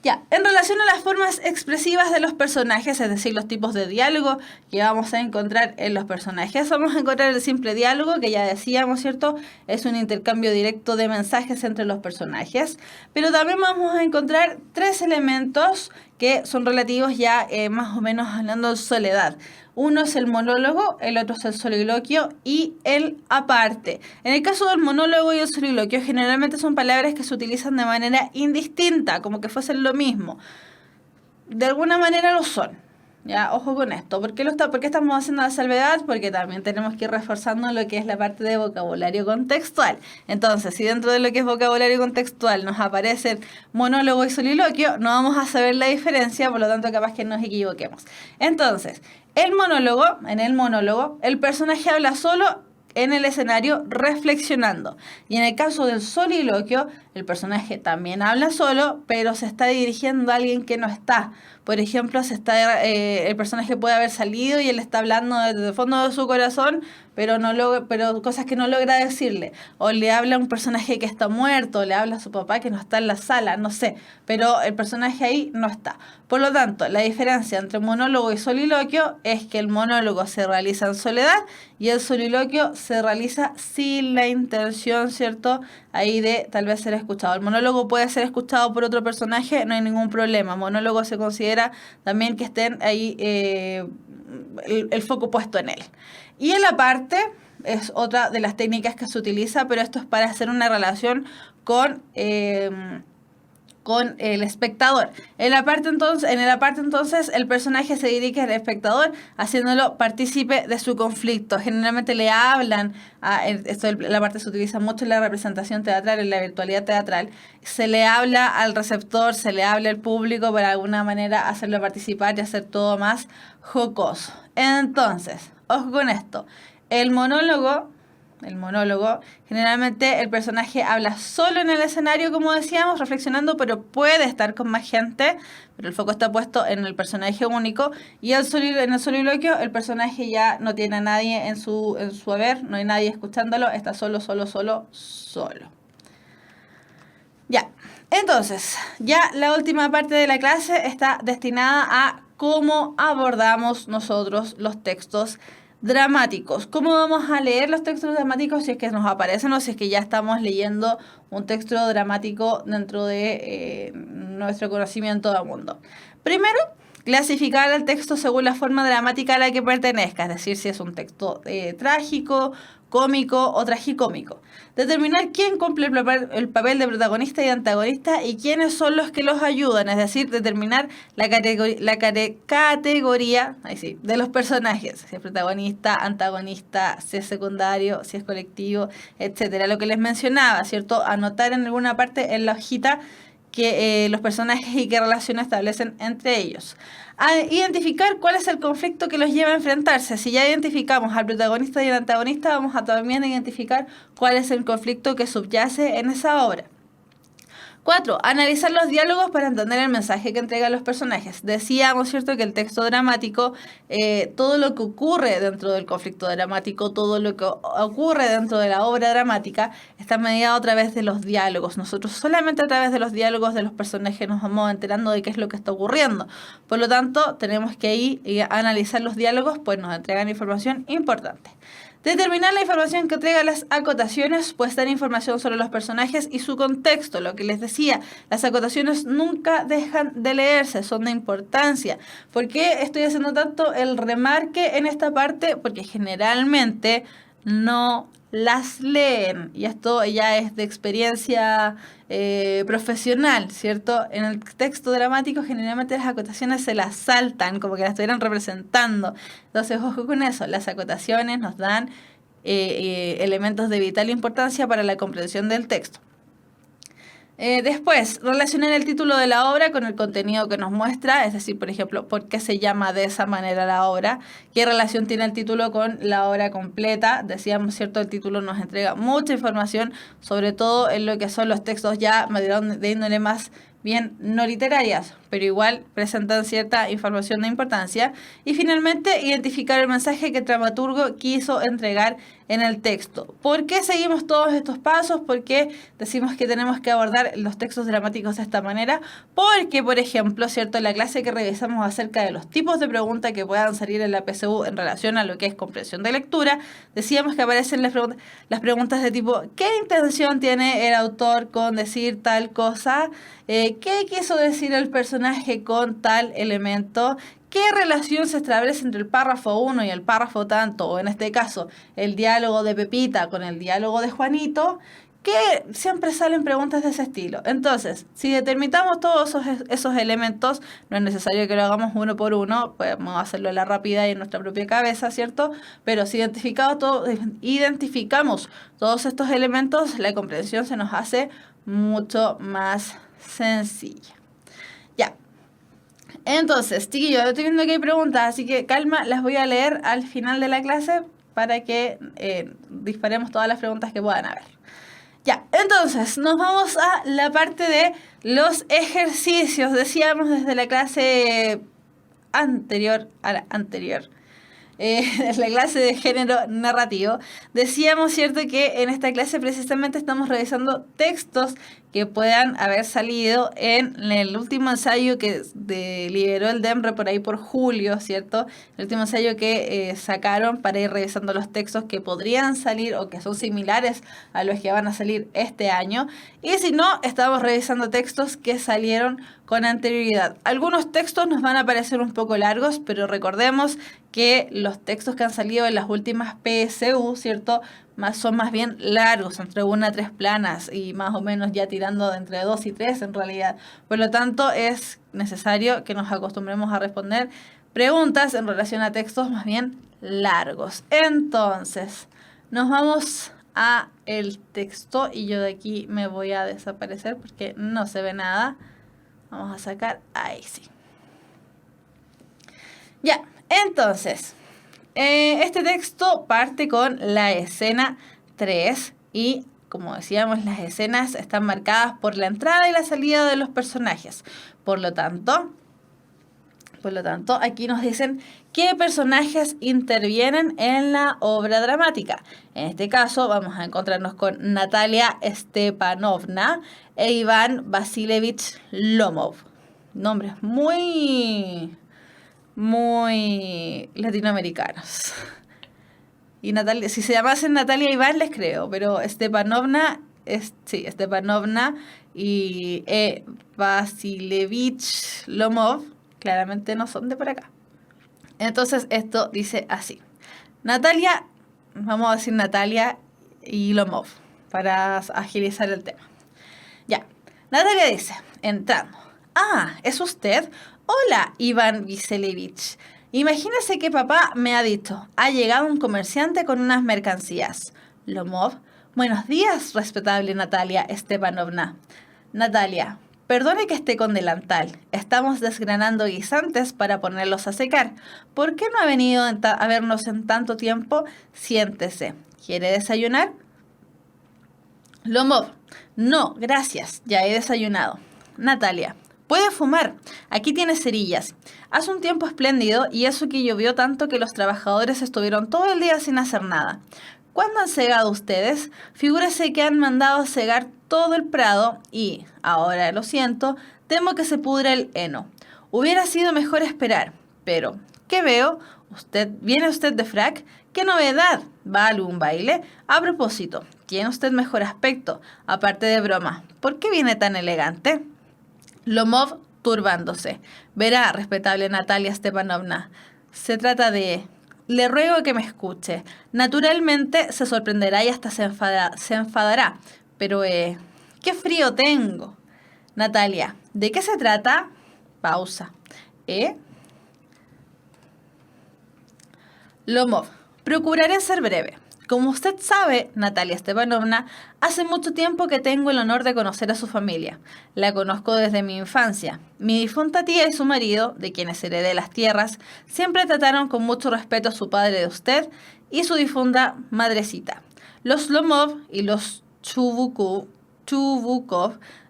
Ya, en relación a las formas expresivas de los personajes, es decir, los tipos de diálogo que vamos a encontrar en los personajes, vamos a encontrar el simple diálogo, que ya decíamos, ¿cierto? Es un intercambio directo de mensajes entre los personajes, pero también vamos a encontrar 3 elementos que son relativos ya más o menos hablando de soledad. Uno es el monólogo, el otro es el soliloquio y el aparte. En el caso del monólogo y el soliloquio, generalmente son palabras que se utilizan de manera indistinta, como que fuesen lo mismo. De alguna manera lo son. Ya, ojo con esto. ¿Por qué estamos haciendo la salvedad? Porque también tenemos que ir reforzando lo que es la parte de vocabulario contextual. Entonces, si dentro de lo que es vocabulario contextual nos aparecen monólogo y soliloquio, no vamos a saber la diferencia, por lo tanto capaz que nos equivoquemos. Entonces, en el monólogo, el personaje habla solo en el escenario reflexionando. Y en el caso del soliloquio, el personaje también habla solo, pero se está dirigiendo a alguien que no está. Por ejemplo, el personaje puede haber salido y él está hablando desde el fondo de su corazón, pero cosas que no logra decirle. O le habla a un personaje que está muerto, o le habla a su papá que no está en la sala, no sé. Pero el personaje ahí no está. Por lo tanto, la diferencia entre monólogo y soliloquio es que el monólogo se realiza en soledad y el soliloquio se realiza sin la intención, ¿cierto?, ahí de tal vez ser escuchado. El monólogo puede ser escuchado por otro personaje, no hay ningún problema. Monólogo se considera también que estén ahí el foco puesto en él. Y el aparte es otra de las técnicas que se utiliza, pero esto es para hacer una relación con el espectador. En el aparte entonces el personaje se dirige al espectador haciéndolo partícipe de su conflicto. Generalmente le hablan, la parte se utiliza mucho en la representación teatral, en la virtualidad teatral, se le habla al receptor, se le habla al público para de alguna manera hacerlo participar y hacer todo más jocoso. Entonces, ojo con esto, el monólogo, generalmente el personaje habla solo en el escenario, como decíamos, reflexionando, pero puede estar con más gente, pero el foco está puesto en el personaje único. Y en el soliloquio, el personaje ya no tiene a nadie en su haber, no hay nadie escuchándolo, está solo. Ya, entonces, ya la última parte de la clase está destinada a cómo abordamos nosotros los textos dramáticos. ¿Cómo vamos a leer los textos dramáticos si es que nos aparecen o si es que ya estamos leyendo un texto dramático dentro de nuestro conocimiento del mundo? Primero, clasificar el texto según la forma dramática a la que pertenezca, es decir, si es un texto trágico, cómico o tragicómico. Determinar quién cumple el papel de protagonista y antagonista y quiénes son los que los ayudan, es decir, determinar la categoría de los personajes, si es protagonista, antagonista, si es secundario, si es colectivo, etcétera. Lo que les mencionaba, ¿cierto? Anotar en alguna parte en la hojita que los personajes y qué relación establecen entre ellos. A identificar cuál es el conflicto que los lleva a enfrentarse. Si ya identificamos al protagonista y al antagonista, vamos a también identificar cuál es el conflicto que subyace en esa obra. 4. Analizar los diálogos para entender el mensaje que entregan los personajes. Decíamos, ¿cierto?, que el texto dramático, todo lo que ocurre dentro del conflicto dramático, todo lo que ocurre dentro de la obra dramática, está mediado a través de los diálogos. Nosotros solamente a través de los diálogos de los personajes nos vamos enterando de qué es lo que está ocurriendo. Por lo tanto, tenemos que ir a analizar los diálogos, pues nos entregan información importante. Determinar la información que entrega las acotaciones, pues dar información sobre los personajes y su contexto. Lo que les decía, las acotaciones nunca dejan de leerse, son de importancia. ¿Por qué estoy haciendo tanto el remarque en esta parte? Porque generalmente no las leen, y esto ya es de experiencia profesional, ¿cierto? En el texto dramático generalmente las acotaciones se las saltan, como que las estuvieran representando. Entonces, ojo con eso, las acotaciones nos dan elementos de vital importancia para la comprensión del texto. Después, relacionar el título de la obra con el contenido que nos muestra, es decir, por ejemplo, ¿por qué se llama de esa manera la obra? ¿Qué relación tiene el título con la obra completa? Decíamos, ¿cierto? El título nos entrega mucha información, sobre todo en lo que son los textos ya de índole más bien no literarias, pero igual presentan cierta información de importancia. Y finalmente, identificar el mensaje que el dramaturgo quiso entregar en el texto. ¿Por qué seguimos todos estos pasos? ¿Por qué decimos que tenemos que abordar los textos dramáticos de esta manera? Porque, por ejemplo, ¿cierto? En la clase que revisamos acerca de los tipos de preguntas que puedan salir en la PSU en relación a lo que es comprensión de lectura, decíamos que aparecen las preguntas de tipo, ¿qué intención tiene el autor con decir tal cosa? ¿Qué quiso decir el personaje con tal elemento? ¿Qué relación se establece entre el párrafo 1 y el párrafo tanto? O en este caso, el diálogo de Pepita con el diálogo de Juanito, que siempre salen preguntas de ese estilo. Entonces, si determinamos todos esos elementos, no es necesario que lo hagamos uno por uno, podemos hacerlo en la rápida y en nuestra propia cabeza, ¿cierto? Pero si identificamos todos estos elementos, la comprensión se nos hace mucho más sencilla. Ya. Entonces, chiquillos, yo estoy viendo que hay preguntas, así que calma, las voy a leer al final de la clase para que disparemos todas las preguntas que puedan haber. Ya, entonces, nos vamos a la parte de los ejercicios. Decíamos desde la clase anterior a la anterior, en la clase de género narrativo, decíamos, ¿cierto?, que en esta clase precisamente estamos revisando textos que puedan haber salido en el último ensayo que liberó el DEMRE por ahí por julio, ¿cierto? El último ensayo que sacaron para ir revisando los textos que podrían salir o que son similares a los que van a salir este año. Y si no, estamos revisando textos que salieron con anterioridad. Algunos textos nos van a parecer un poco largos, pero recordemos que los textos que han salido en las últimas PSU, ¿cierto?, son más bien largos, entre 1 a 3 planas y más o menos ya tirando de entre 2 y 3 en realidad. Por lo tanto, es necesario que nos acostumbremos a responder preguntas en relación a textos más bien largos. Entonces, nos vamos a el texto y yo de aquí me voy a desaparecer porque no se ve nada. Vamos a sacar, ahí sí. Ya, entonces, este texto parte con la escena 3 y, como decíamos, las escenas están marcadas por la entrada y la salida de los personajes. Por lo tanto, aquí nos dicen qué personajes intervienen en la obra dramática. En este caso, vamos a encontrarnos con Natalia Stepanovna e Iván Vasilevich Lomov. Nombres muy latinoamericanos. Y Natalia, si se llamasen Natalia Iván les creo, pero Stepanovna y Vasilevich Lomov claramente no son de por acá. Entonces esto dice así. Natalia, vamos a decir Natalia y Lomov para agilizar el tema. Ya, Natalia dice, entrando. Ah, ¿es usted? Hola, Iván Vasilevich. Imagínese que papá me ha dicho, ha llegado un comerciante con unas mercancías. Lomov, buenos días, respetable Natalia Stepanovna. Natalia, perdone que esté con delantal. Estamos desgranando guisantes para ponerlos a secar. ¿Por qué no ha venido a vernos en tanto tiempo? Siéntese. ¿Quiere desayunar? Lomov, no, gracias, ya he desayunado. Natalia, puede fumar. Aquí tiene cerillas. Hace un tiempo espléndido y eso que llovió tanto que los trabajadores estuvieron todo el día sin hacer nada. ¿Cuándo han segado ustedes? Figúrese que han mandado cegar todo el prado y, ahora lo siento, temo que se pudra el heno. Hubiera sido mejor esperar, pero, ¿qué veo? ¿Viene usted de frac? ¡Qué novedad! ¿Va a algún baile? A propósito, tiene usted mejor aspecto, aparte de broma. ¿Por qué viene tan elegante? Lomov turbándose. Verá, respetable Natalia Stepanovna, se trata de... Le ruego que me escuche. Naturalmente se sorprenderá y hasta se enfadará. Pero, qué frío tengo. Natalia, ¿de qué se trata? Pausa. Lomov, procuraré ser breve. Como usted sabe, Natalia Stepanovna, hace mucho tiempo que tengo el honor de conocer a su familia. La conozco desde mi infancia. Mi difunta tía y su marido, de quienes heredé las tierras, siempre trataron con mucho respeto a su padre de usted y su difunta madrecita. Los Lomov y los Chubukov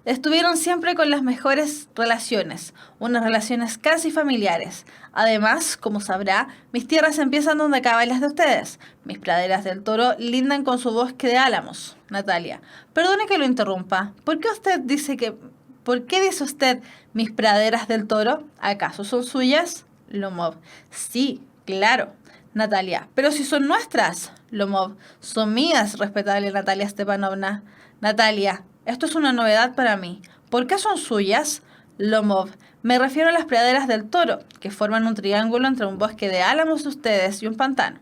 Estuvieron siempre con las mejores relaciones, unas relaciones casi familiares. Además, como sabrá, mis tierras empiezan donde acaban las de ustedes. Mis praderas del Toro lindan con su bosque de álamos. Natalia, perdone que lo interrumpa. ¿Por qué dice usted mis praderas del Toro? ¿Acaso son suyas? Lomov, sí, claro. Natalia, pero si son nuestras. Lomov, son mías, respetable Natalia Stepanovna. Natalia, esto es una novedad para mí. ¿Por qué son suyas? Lomov, me refiero a las praderas del Toro, que forman un triángulo entre un bosque de álamos de ustedes y un pantano.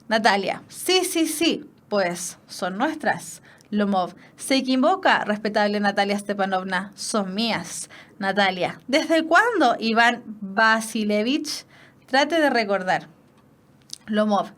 Natalia, sí, pues son nuestras. Lomov, se equivoca, respetable Natalia Stepanovna, son mías. Natalia, ¿desde cuándo, Iván Vasilevich? Trate de recordar. Lomov,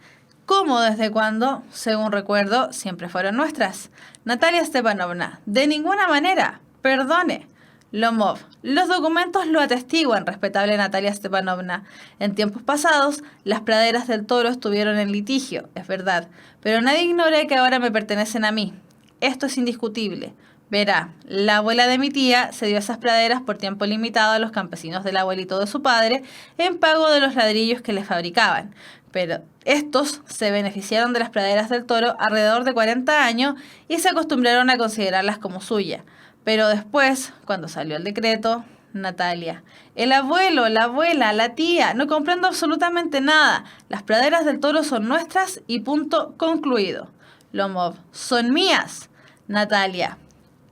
¿cómo desde cuándo? Según recuerdo, siempre fueron nuestras. Natalia Stepanovna, de ninguna manera, perdone. Lomov, los documentos lo atestiguan, respetable Natalia Stepanovna. En tiempos pasados, las praderas del Toro estuvieron en litigio, es verdad, pero nadie ignora que ahora me pertenecen a mí. Esto es indiscutible. Verá, la abuela de mi tía cedió esas praderas por tiempo limitado a los campesinos del abuelito de su padre en pago de los ladrillos que les fabricaban. Pero estos se beneficiaron de las praderas del Toro alrededor de 40 años y se acostumbraron a considerarlas como suya. Pero después, cuando salió el decreto, Natalia, el abuelo, la abuela, la tía, no comprendo absolutamente nada. Las praderas del Toro son nuestras y punto concluido. Lomov, son mías. Natalia,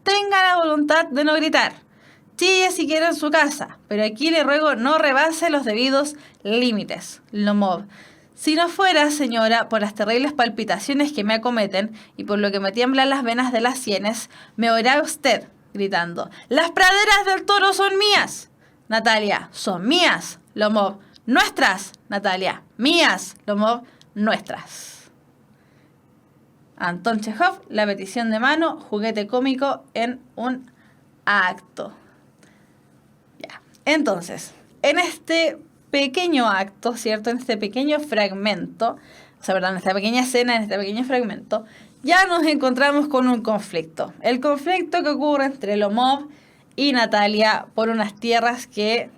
tenga la voluntad de no gritar. Chille si quiere en su casa, pero aquí le ruego no rebase los debidos límites. Lomov, si no fuera, señora, por las terribles palpitaciones que me acometen y por lo que me tiemblan las venas de las sienes, me oirá usted gritando, ¡las praderas del Toro son mías! Natalia, son mías. Lomov, nuestras. Natalia, mías. Lomov, nuestras. Anton Chejov, la petición de mano, juguete cómico en un acto. Ya. Entonces, en este pequeño acto, ¿cierto? En este pequeño fragmento, en esta pequeña escena, en este pequeño fragmento, ya nos encontramos con un conflicto. El conflicto que ocurre entre Lomov y Natalia por unas tierras que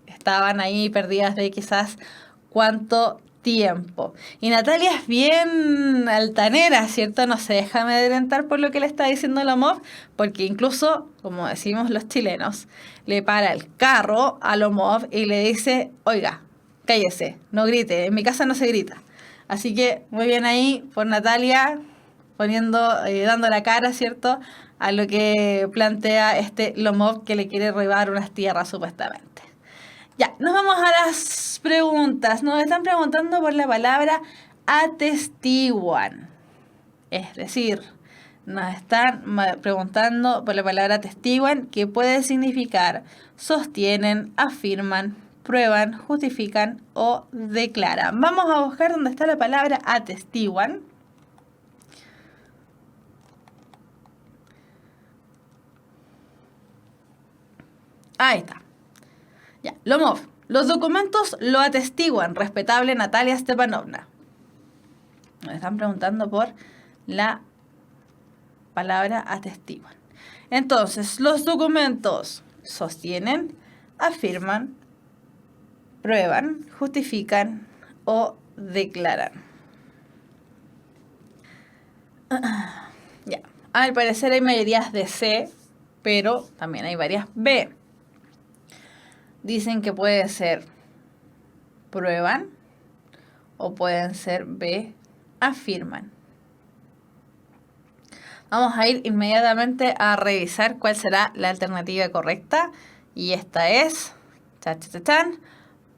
estaban ahí perdidas de quizás cuánto tiempo. Y Natalia es bien altanera, ¿cierto? No se deja amedrentar por lo que le está diciendo Lomov, porque incluso, como decimos los chilenos, le para el carro a Lomov y le dice, oiga, cállese, no grite, en mi casa no se grita. Así que muy bien ahí por Natalia, dando la cara, ¿cierto?, a lo que plantea este Lomov que le quiere robar unas tierras supuestamente. Ya, nos vamos a las preguntas. Nos están preguntando por la palabra atestiguan. Es decir, nos están preguntando por la palabra atestiguan, que puede significar sostienen, afirman, prueban, justifican o declaran. Vamos a buscar dónde está la palabra atestiguan. Ahí está. Ya, Lomov, los documentos lo atestiguan, respetable Natalia Stepanovna. Nos están preguntando por la palabra atestiguan. Entonces, los documentos sostienen, afirman, prueban, justifican o declaran. Ya, al parecer hay mayorías de C, pero también hay varias B. Dicen que puede ser prueban o pueden ser B, afirman. Vamos a ir inmediatamente a revisar cuál será la alternativa correcta. Y esta es,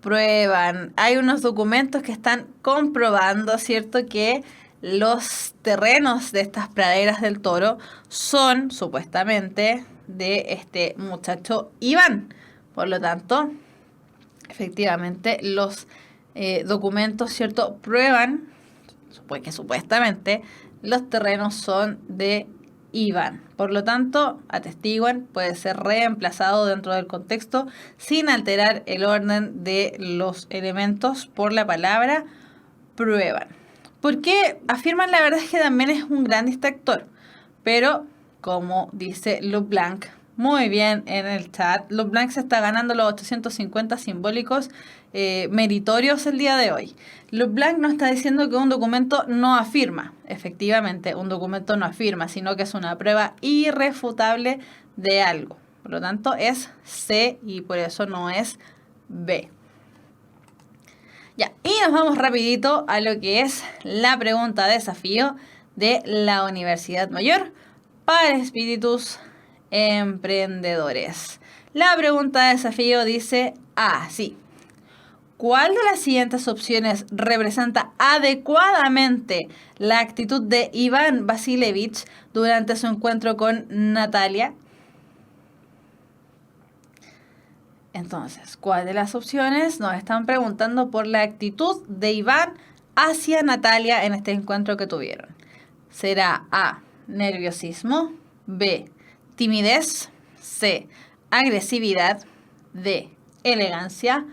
prueban. Hay unos documentos que están comprobando, ¿cierto?, que los terrenos de estas praderas del Toro son supuestamente de este muchacho Iván. Por lo tanto, efectivamente, los documentos, ¿cierto?, prueban que supuestamente los terrenos son de Iván. Por lo tanto, atestiguan puede ser reemplazado dentro del contexto sin alterar el orden de los elementos por la palabra prueban. ¿Por qué afirman? La verdad es que también es un gran distractor, pero como dice LeBlanc. Muy bien en el chat. LeBlanc se está ganando los 850 simbólicos meritorios el día de hoy. LeBlanc nos está diciendo que un documento no afirma. Efectivamente, un documento no afirma, sino que es una prueba irrefutable de algo. Por lo tanto, es C y por eso no es B. Ya, y nos vamos rapidito a lo que es la pregunta desafío de la Universidad Mayor para espíritus emprendedores. La pregunta de desafío dice así: ¿cuál de las siguientes opciones representa adecuadamente la actitud de Iván Vasilevich durante su encuentro con Natalia? Entonces, ¿cuál de las opciones? Nos están preguntando por la actitud de Iván hacia Natalia en este encuentro que tuvieron. ¿Será A, nerviosismo, B, timidez, C, agresividad, D, elegancia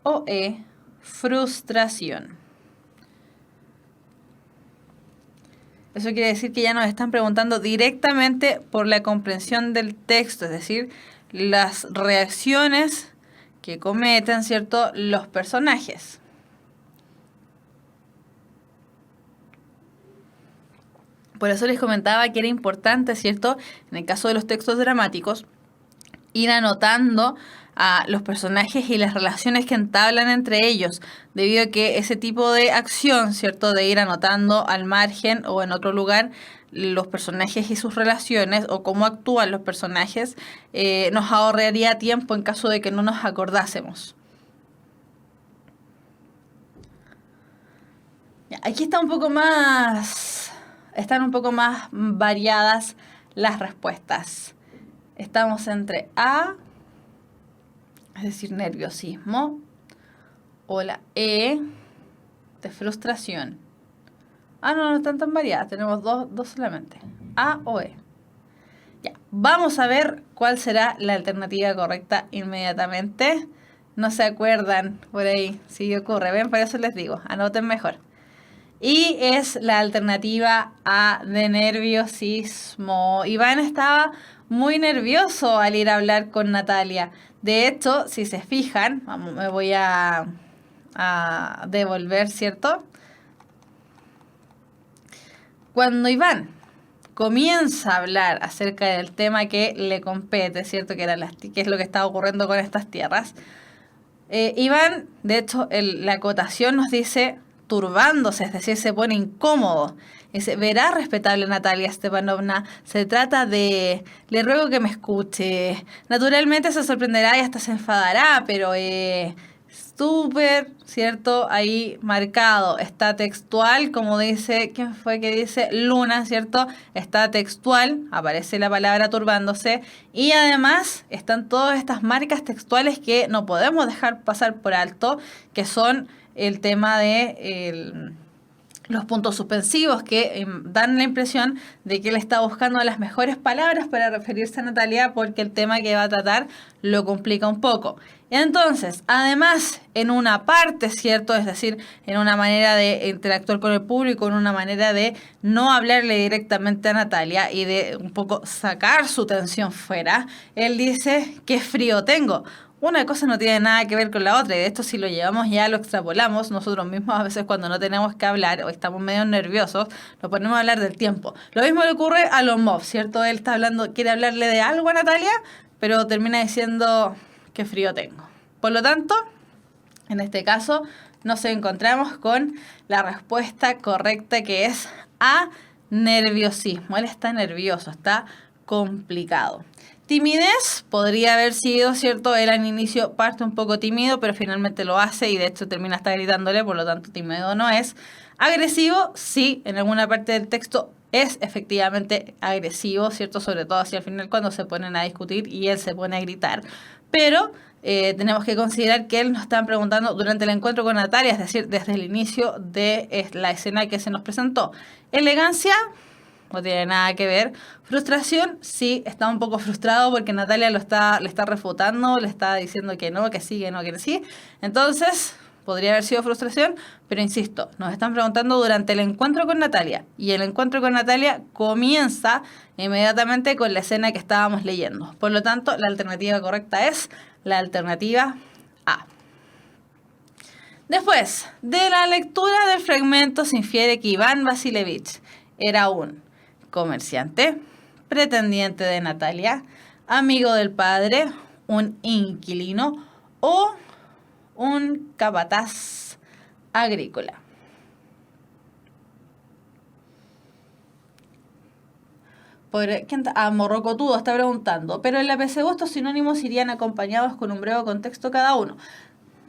o E, frustración? Eso quiere decir que ya nos están preguntando directamente por la comprensión del texto, es decir, las reacciones que cometen, ¿cierto?, los personajes. Por eso les comentaba que era importante, ¿cierto?, en el caso de los textos dramáticos, ir anotando a los personajes y las relaciones que entablan entre ellos, debido a que ese tipo de acción, ¿cierto?, de ir anotando al margen o en otro lugar los personajes y sus relaciones o cómo actúan los personajes, nos ahorraría tiempo en caso de que no nos acordásemos. Ya, aquí están un poco más variadas las respuestas. Estamos entre A, es decir, nerviosismo, o la E, de frustración. No están tan variadas, tenemos dos solamente, A o E. Ya, vamos a ver cuál será la alternativa correcta inmediatamente. No se acuerdan por ahí, si ocurre, ven, por eso les digo, anoten mejor. Y es la alternativa A, de nerviosismo. Iván estaba muy nervioso al ir a hablar con Natalia. De hecho, si se fijan, me voy a devolver, ¿cierto? Cuando Iván comienza a hablar acerca del tema que le compete, ¿cierto?, que es lo que está ocurriendo con estas tierras, Iván, de hecho, la acotación nos dice turbándose, es decir, se pone incómodo. Dice: verá, respetable Natalia Stepanovna, se trata de... Le ruego que me escuche. Naturalmente se sorprenderá y hasta se enfadará, pero súper, ¿cierto? Ahí marcado. Está textual, como dice... ¿Quién fue que dice? Luna, ¿cierto? Está textual, aparece la palabra turbándose. Y además están todas estas marcas textuales que no podemos dejar pasar por alto, que son el tema de... los puntos suspensivos que dan la impresión de que él está buscando las mejores palabras para referirse a Natalia porque el tema que va a tratar lo complica un poco. Entonces, además, en una parte, ¿cierto?, es decir, en una manera de interactuar con el público, en una manera de no hablarle directamente a Natalia y de un poco sacar su tensión fuera, él dice: qué frío tengo. Una cosa no tiene nada que ver con la otra, y de esto, si lo llevamos ya, lo extrapolamos nosotros mismos, a veces cuando no tenemos que hablar o estamos medio nerviosos, nos ponemos a hablar del tiempo. Lo mismo le ocurre a Lomov, ¿cierto? Él está hablando, quiere hablarle de algo a Natalia, pero termina diciendo: qué frío tengo. Por lo tanto, en este caso, nos encontramos con la respuesta correcta, que es A, nerviosismo. Él está nervioso, está complicado. Timidez podría haber sido, ¿cierto? Él al inicio parte un poco tímido, pero finalmente lo hace y de hecho termina hasta gritándole, por lo tanto tímido no es. Agresivo, sí, en alguna parte del texto es efectivamente agresivo, ¿cierto? Sobre todo hacia el final cuando se ponen a discutir y él se pone a gritar. Pero tenemos que considerar que él nos está preguntando durante el encuentro con Natalia, es decir, desde el inicio de la escena que se nos presentó. Elegancia, no tiene nada que ver. Frustración, sí, está un poco frustrado porque Natalia le está refutando, le está diciendo que no, que sí, que no, que sí. Entonces, podría haber sido frustración, pero insisto, nos están preguntando durante el encuentro con Natalia. Y el encuentro con Natalia comienza inmediatamente con la escena que estábamos leyendo. Por lo tanto, la alternativa correcta es la alternativa A. Después, de la lectura del fragmento se infiere que Iván Vasilevich era un comerciante, pretendiente de Natalia, amigo del padre, un inquilino o un capataz agrícola. Morrocotudo está preguntando, pero en la PSU estos sinónimos irían acompañados con un breve contexto cada uno.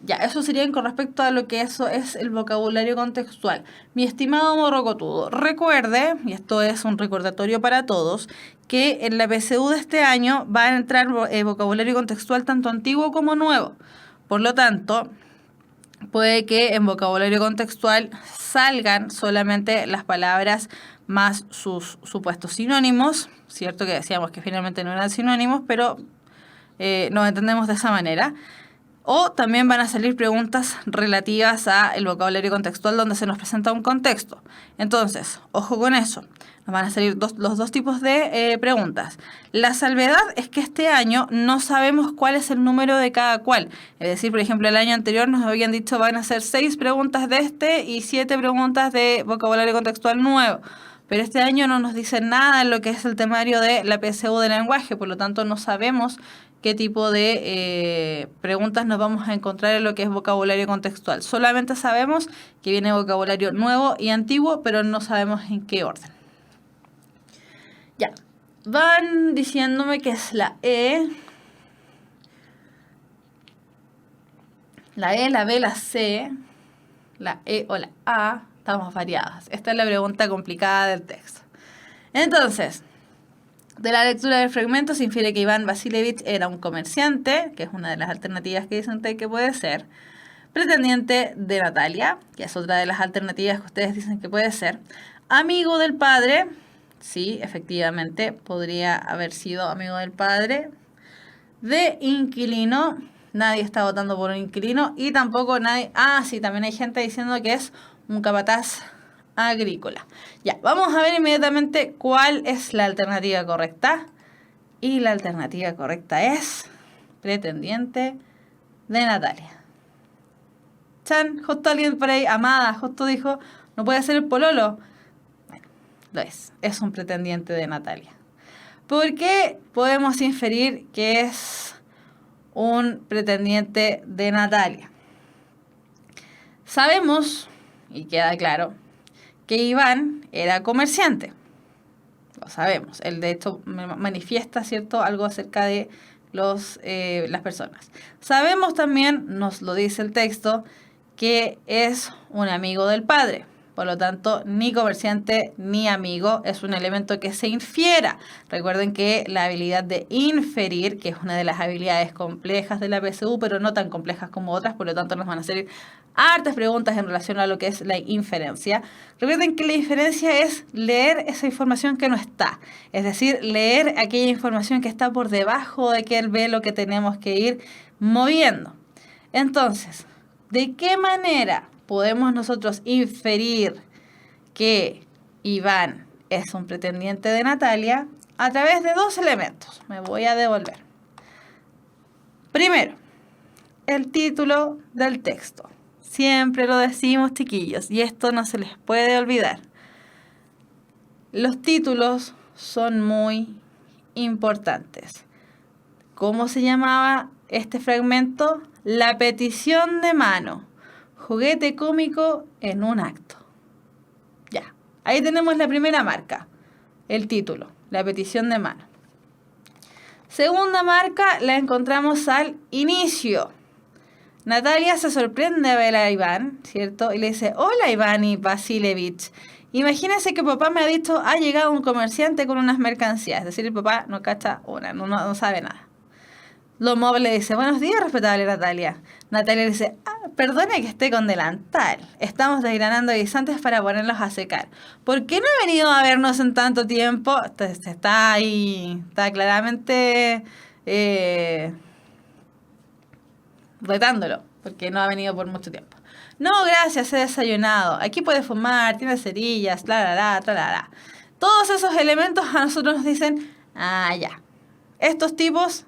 Ya, eso sería con respecto a lo que eso es el vocabulario contextual. Mi estimado Morrocotudo, recuerde, y esto es un recordatorio para todos, que en la PSU de este año va a entrar vocabulario contextual tanto antiguo como nuevo. Por lo tanto, puede que en vocabulario contextual salgan solamente las palabras más sus supuestos sinónimos, cierto que decíamos que finalmente no eran sinónimos, pero nos entendemos de esa manera. O también van a salir preguntas relativas al vocabulario contextual donde se nos presenta un contexto. Entonces, ojo con eso. Nos van a salir los dos tipos de preguntas. La salvedad es que este año no sabemos cuál es el número de cada cual. Es decir, por ejemplo, el año anterior nos habían dicho van a ser 6 preguntas de este y 7 preguntas de vocabulario contextual nuevo. Pero este año no nos dicen nada en lo que es el temario de la PSU de lenguaje. Por lo tanto, no sabemos qué tipo de preguntas nos vamos a encontrar en lo que es vocabulario contextual. Solamente sabemos que viene vocabulario nuevo y antiguo, pero no sabemos en qué orden. Ya, van diciéndome que es la E, la B, la C, la E o la A. Estamos variadas. Esta es la pregunta complicada del texto. Entonces, de la lectura del fragmento se infiere que Iván Vasilevich era un comerciante, que es una de las alternativas que dicen que puede ser, pretendiente de Natalia, que es otra de las alternativas que ustedes dicen que puede ser, amigo del padre, sí, efectivamente, podría haber sido amigo del padre, de inquilino, nadie está votando por un inquilino, y tampoco nadie, sí, también hay gente diciendo que es un capataz agrícola. Ya, vamos a ver inmediatamente cuál es la alternativa correcta. Y la alternativa correcta es pretendiente de Natalia. Chan, justo alguien por ahí, Amada, justo dijo, no puede ser el pololo. Bueno, lo es un pretendiente de Natalia. ¿Por qué podemos inferir que es un pretendiente de Natalia? Sabemos, y queda claro, que Iván era comerciante. Lo sabemos. Él de hecho manifiesta, ¿cierto?, algo acerca de las personas. Sabemos también, nos lo dice el texto, que es un amigo del padre. Por lo tanto, ni comerciante ni amigo es un elemento que se infiera. Recuerden que la habilidad de inferir, que es una de las habilidades complejas de la PSU, pero no tan complejas como otras, por lo tanto nos van a hacer hartas preguntas en relación a lo que es la inferencia. Recuerden que la inferencia es leer esa información que no está. Es decir, leer aquella información que está por debajo de aquel velo que tenemos que ir moviendo. Entonces, ¿de qué manera podemos nosotros inferir que Iván es un pretendiente de Natalia? A través de dos elementos. Me voy a devolver. Primero, el título del texto. Siempre lo decimos, chiquillos, y esto no se les puede olvidar. Los títulos son muy importantes. ¿Cómo se llamaba este fragmento? La petición de mano. Juguete cómico en un acto. Ya, ahí tenemos la primera marca, el título, la petición de mano. Segunda marca la encontramos al inicio. Natalia se sorprende a ver a Iván, ¿cierto? Y le dice, hola Iván y Vasilevich. Imagínense que papá me ha dicho, ha llegado un comerciante con unas mercancías. Es decir, el papá no cacha una, no sabe nada. Lomov le dice, buenos días, respetable Natalia. Natalia le dice, perdone que esté con delantal. Estamos desgranando guisantes para ponerlos a secar. ¿Por qué no ha venido a vernos en tanto tiempo? Entonces, está ahí, está claramente retándolo, porque no ha venido por mucho tiempo. No, gracias, he desayunado. Aquí puede fumar, tiene cerillas, la. Todos esos elementos a nosotros nos dicen, ya. Estos tipos,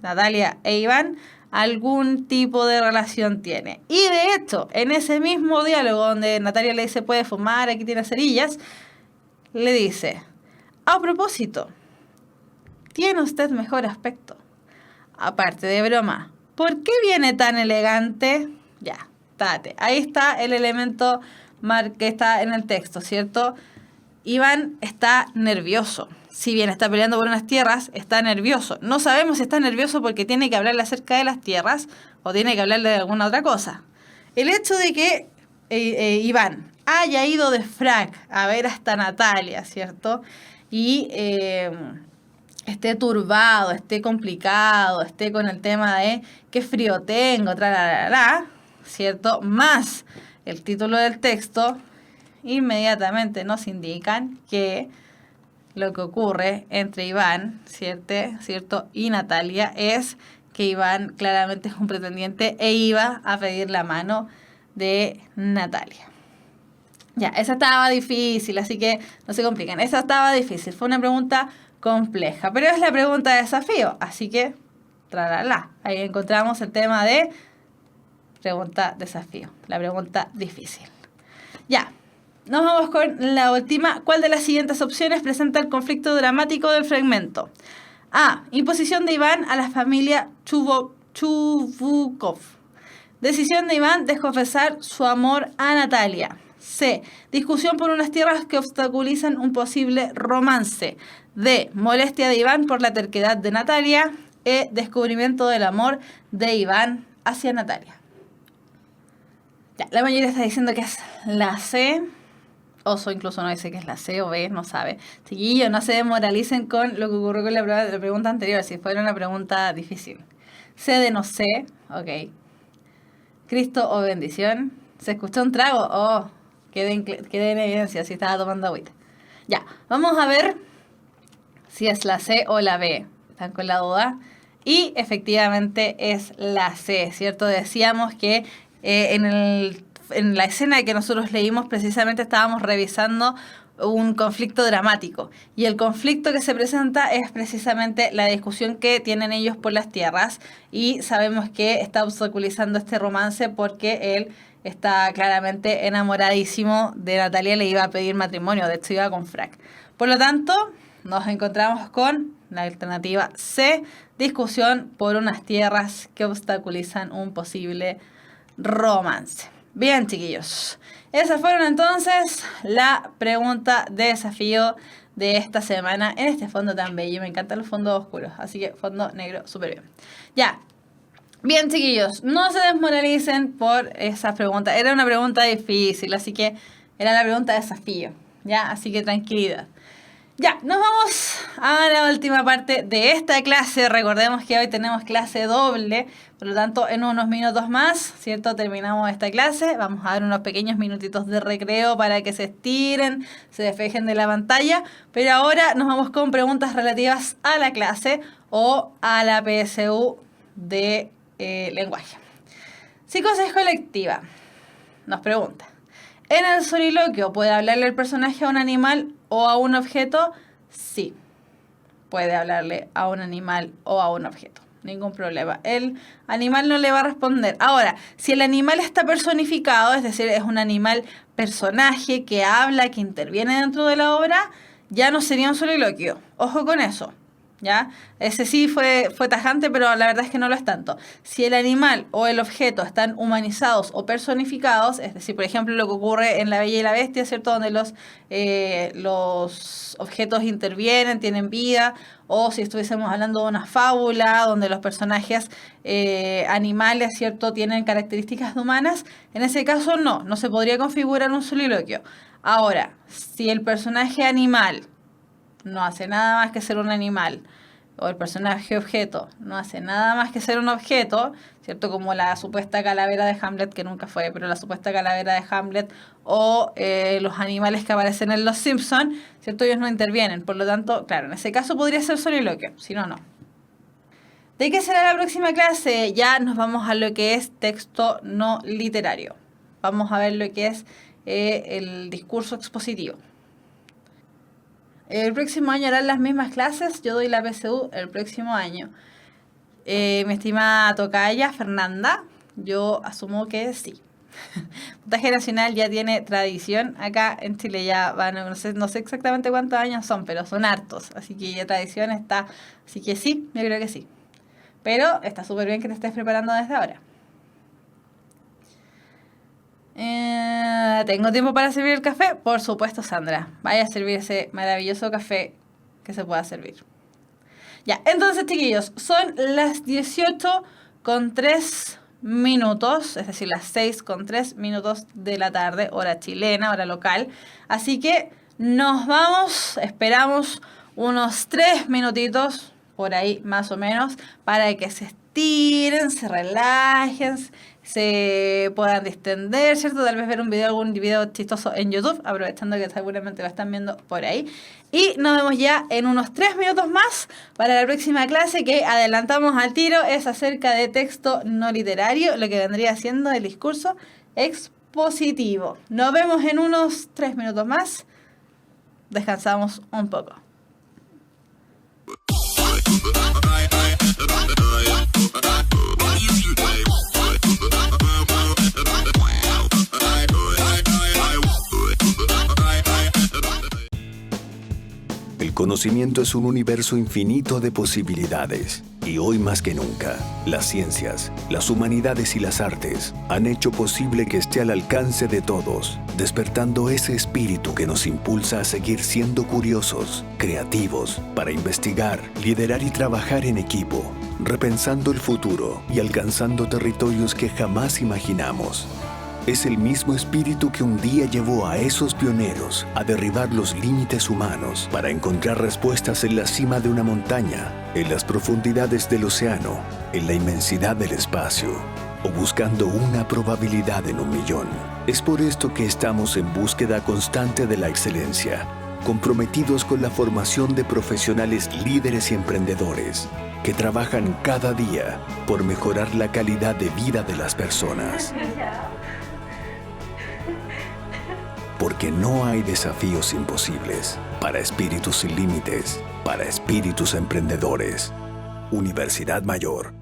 Natalia e Iván, algún tipo de relación tiene. Y de hecho, en ese mismo diálogo donde Natalia le dice puede fumar, aquí tiene cerillas, le dice, a propósito, tiene usted mejor aspecto. Aparte de broma, ¿por qué viene tan elegante? Ya, date. Ahí está el elemento que está en el texto, ¿cierto? Iván está nervioso. Si bien está peleando por unas tierras, está nervioso. No sabemos si está nervioso porque tiene que hablarle acerca de las tierras o tiene que hablarle de alguna otra cosa. El hecho de que Iván haya ido de frac a ver hasta Natalia, ¿cierto? Y esté turbado, esté complicado, esté con el tema de qué frío tengo, ¿cierto? Más el título del texto, inmediatamente nos indican que lo que ocurre entre Iván, ¿cierto? Y Natalia es que Iván claramente es un pretendiente e iba a pedir la mano de Natalia. Ya, esa estaba difícil, así que no se compliquen. Esa estaba difícil, fue una pregunta compleja, pero es la pregunta de desafío, así que ahí encontramos el tema de pregunta desafío, la pregunta difícil. Ya, nos vamos con la última. ¿Cuál de las siguientes opciones presenta el conflicto dramático del fragmento? A. Imposición de Iván a la familia Chubukov. Decisión de Iván de confesar su amor a Natalia. C. Discusión por unas tierras que obstaculizan un posible romance. D. Molestia de Iván por la terquedad de Natalia. E. Descubrimiento del amor de Iván hacia Natalia. Ya, la mayoría está diciendo que es la C. Oso incluso no dice que es la C o B, no sabe. Chiquillos, no se desmoralicen con lo que ocurrió con la pregunta anterior, si fuera una pregunta difícil. C de no sé, ok. Cristo o bendición. ¿Se escuchó un trago? Oh, quedé en evidencia si estaba tomando agüita. Ya, vamos a ver si es la C o la B. ¿Están con la duda? Y efectivamente es la C, ¿cierto? Decíamos que en la escena que nosotros leímos precisamente estábamos revisando un conflicto dramático. Y el conflicto que se presenta es precisamente la discusión que tienen ellos por las tierras. Y sabemos que está obstaculizando este romance porque él está claramente enamoradísimo de Natalia, le iba a pedir matrimonio, de hecho iba con frac. Por lo tanto, nos encontramos con la alternativa C, discusión por unas tierras que obstaculizan un posible romance. Bien, chiquillos, esas fueron entonces la pregunta de desafío de esta semana en este fondo tan bello. Me encantan los fondos oscuros, así que fondo negro, súper bien. Ya, bien, chiquillos, no se desmoralicen por esa pregunta. Era una pregunta difícil, así que era la pregunta de desafío, ¿ya? Así que tranquilidad. Ya, nos vamos a la última parte de esta clase. Recordemos que hoy tenemos clase doble, por lo tanto, en unos minutos más, ¿cierto? Terminamos esta clase. Vamos a dar unos pequeños minutitos de recreo para que se estiren, se despejen de la pantalla. Pero ahora nos vamos con preguntas relativas a la clase o a la PSU de lenguaje. Psicosis colectiva nos pregunta: ¿en el soliloquio puede hablarle el personaje a un animal o a un objeto? Sí, puede hablarle a un animal o a un objeto. Ningún problema. El animal no le va a responder. Ahora, si el animal está personificado, es decir, es un animal personaje que habla, que interviene dentro de la obra, ya no sería un soliloquio. Ojo con eso. ¿Ya? Ese sí fue tajante, pero la verdad es que no lo es tanto. Si el animal o el objeto están humanizados o personificados, es decir, por ejemplo, lo que ocurre en La Bella y la Bestia, ¿cierto? Donde los objetos intervienen, tienen vida, o si estuviésemos hablando de una fábula donde los personajes animales, ¿cierto?, tienen características humanas, en ese caso no se podría configurar un soliloquio. Ahora, si el personaje animal no hace nada más que ser un animal, o el personaje objeto no hace nada más que ser un objeto, ¿cierto? Como la supuesta calavera de Hamlet, que nunca fue, pero la supuesta calavera de Hamlet, o los animales que aparecen en Los Simpson, ¿cierto? Ellos no intervienen, por lo tanto, claro, en ese caso podría ser soliloquio, si no, no. ¿De qué será la próxima clase? Ya nos vamos a lo que es texto no literario. vamos a ver lo que es el discurso expositivo. El próximo año harán las mismas clases. Yo doy la PSU el próximo año. Mi estimada tocaya Fernanda, yo asumo que sí. Puntaje nacional ya tiene tradición. Acá en Chile ya van, no sé exactamente cuántos años son, pero son hartos. Así que ya tradición está. Así que sí, yo creo que sí. Pero está súper bien que te estés preparando desde ahora. ¿Tengo tiempo para servir el café? Por supuesto, Sandra. Vaya a servir ese maravilloso café que se pueda servir. Ya, entonces, chiquillos, son las 18:03 minutos, es decir, las 6:03 de la tarde, hora chilena, hora local. Así que nos vamos, esperamos unos 3 minutitos, por ahí más o menos, para que se estiren, se relajen, se puedan distender, ¿cierto? Tal vez ver algún video chistoso en YouTube, aprovechando que seguramente lo están viendo por ahí. Y nos vemos ya en unos 3 minutos más para la próxima clase, que adelantamos al tiro, es acerca de texto no literario, lo que vendría siendo el discurso expositivo. Nos vemos en unos 3 minutos más. Descansamos un poco. El conocimiento es un universo infinito de posibilidades, y hoy más que nunca, las ciencias, las humanidades y las artes han hecho posible que esté al alcance de todos, despertando ese espíritu que nos impulsa a seguir siendo curiosos, creativos, para investigar, liderar y trabajar en equipo, repensando el futuro y alcanzando territorios que jamás imaginamos. Es el mismo espíritu que un día llevó a esos pioneros a derribar los límites humanos para encontrar respuestas en la cima de una montaña, en las profundidades del océano, en la inmensidad del espacio, o buscando una probabilidad en 1.000.000. Es por esto que estamos en búsqueda constante de la excelencia, comprometidos con la formación de profesionales líderes y emprendedores que trabajan cada día por mejorar la calidad de vida de las personas. Porque no hay desafíos imposibles para espíritus sin límites, para espíritus emprendedores. Universidad Mayor.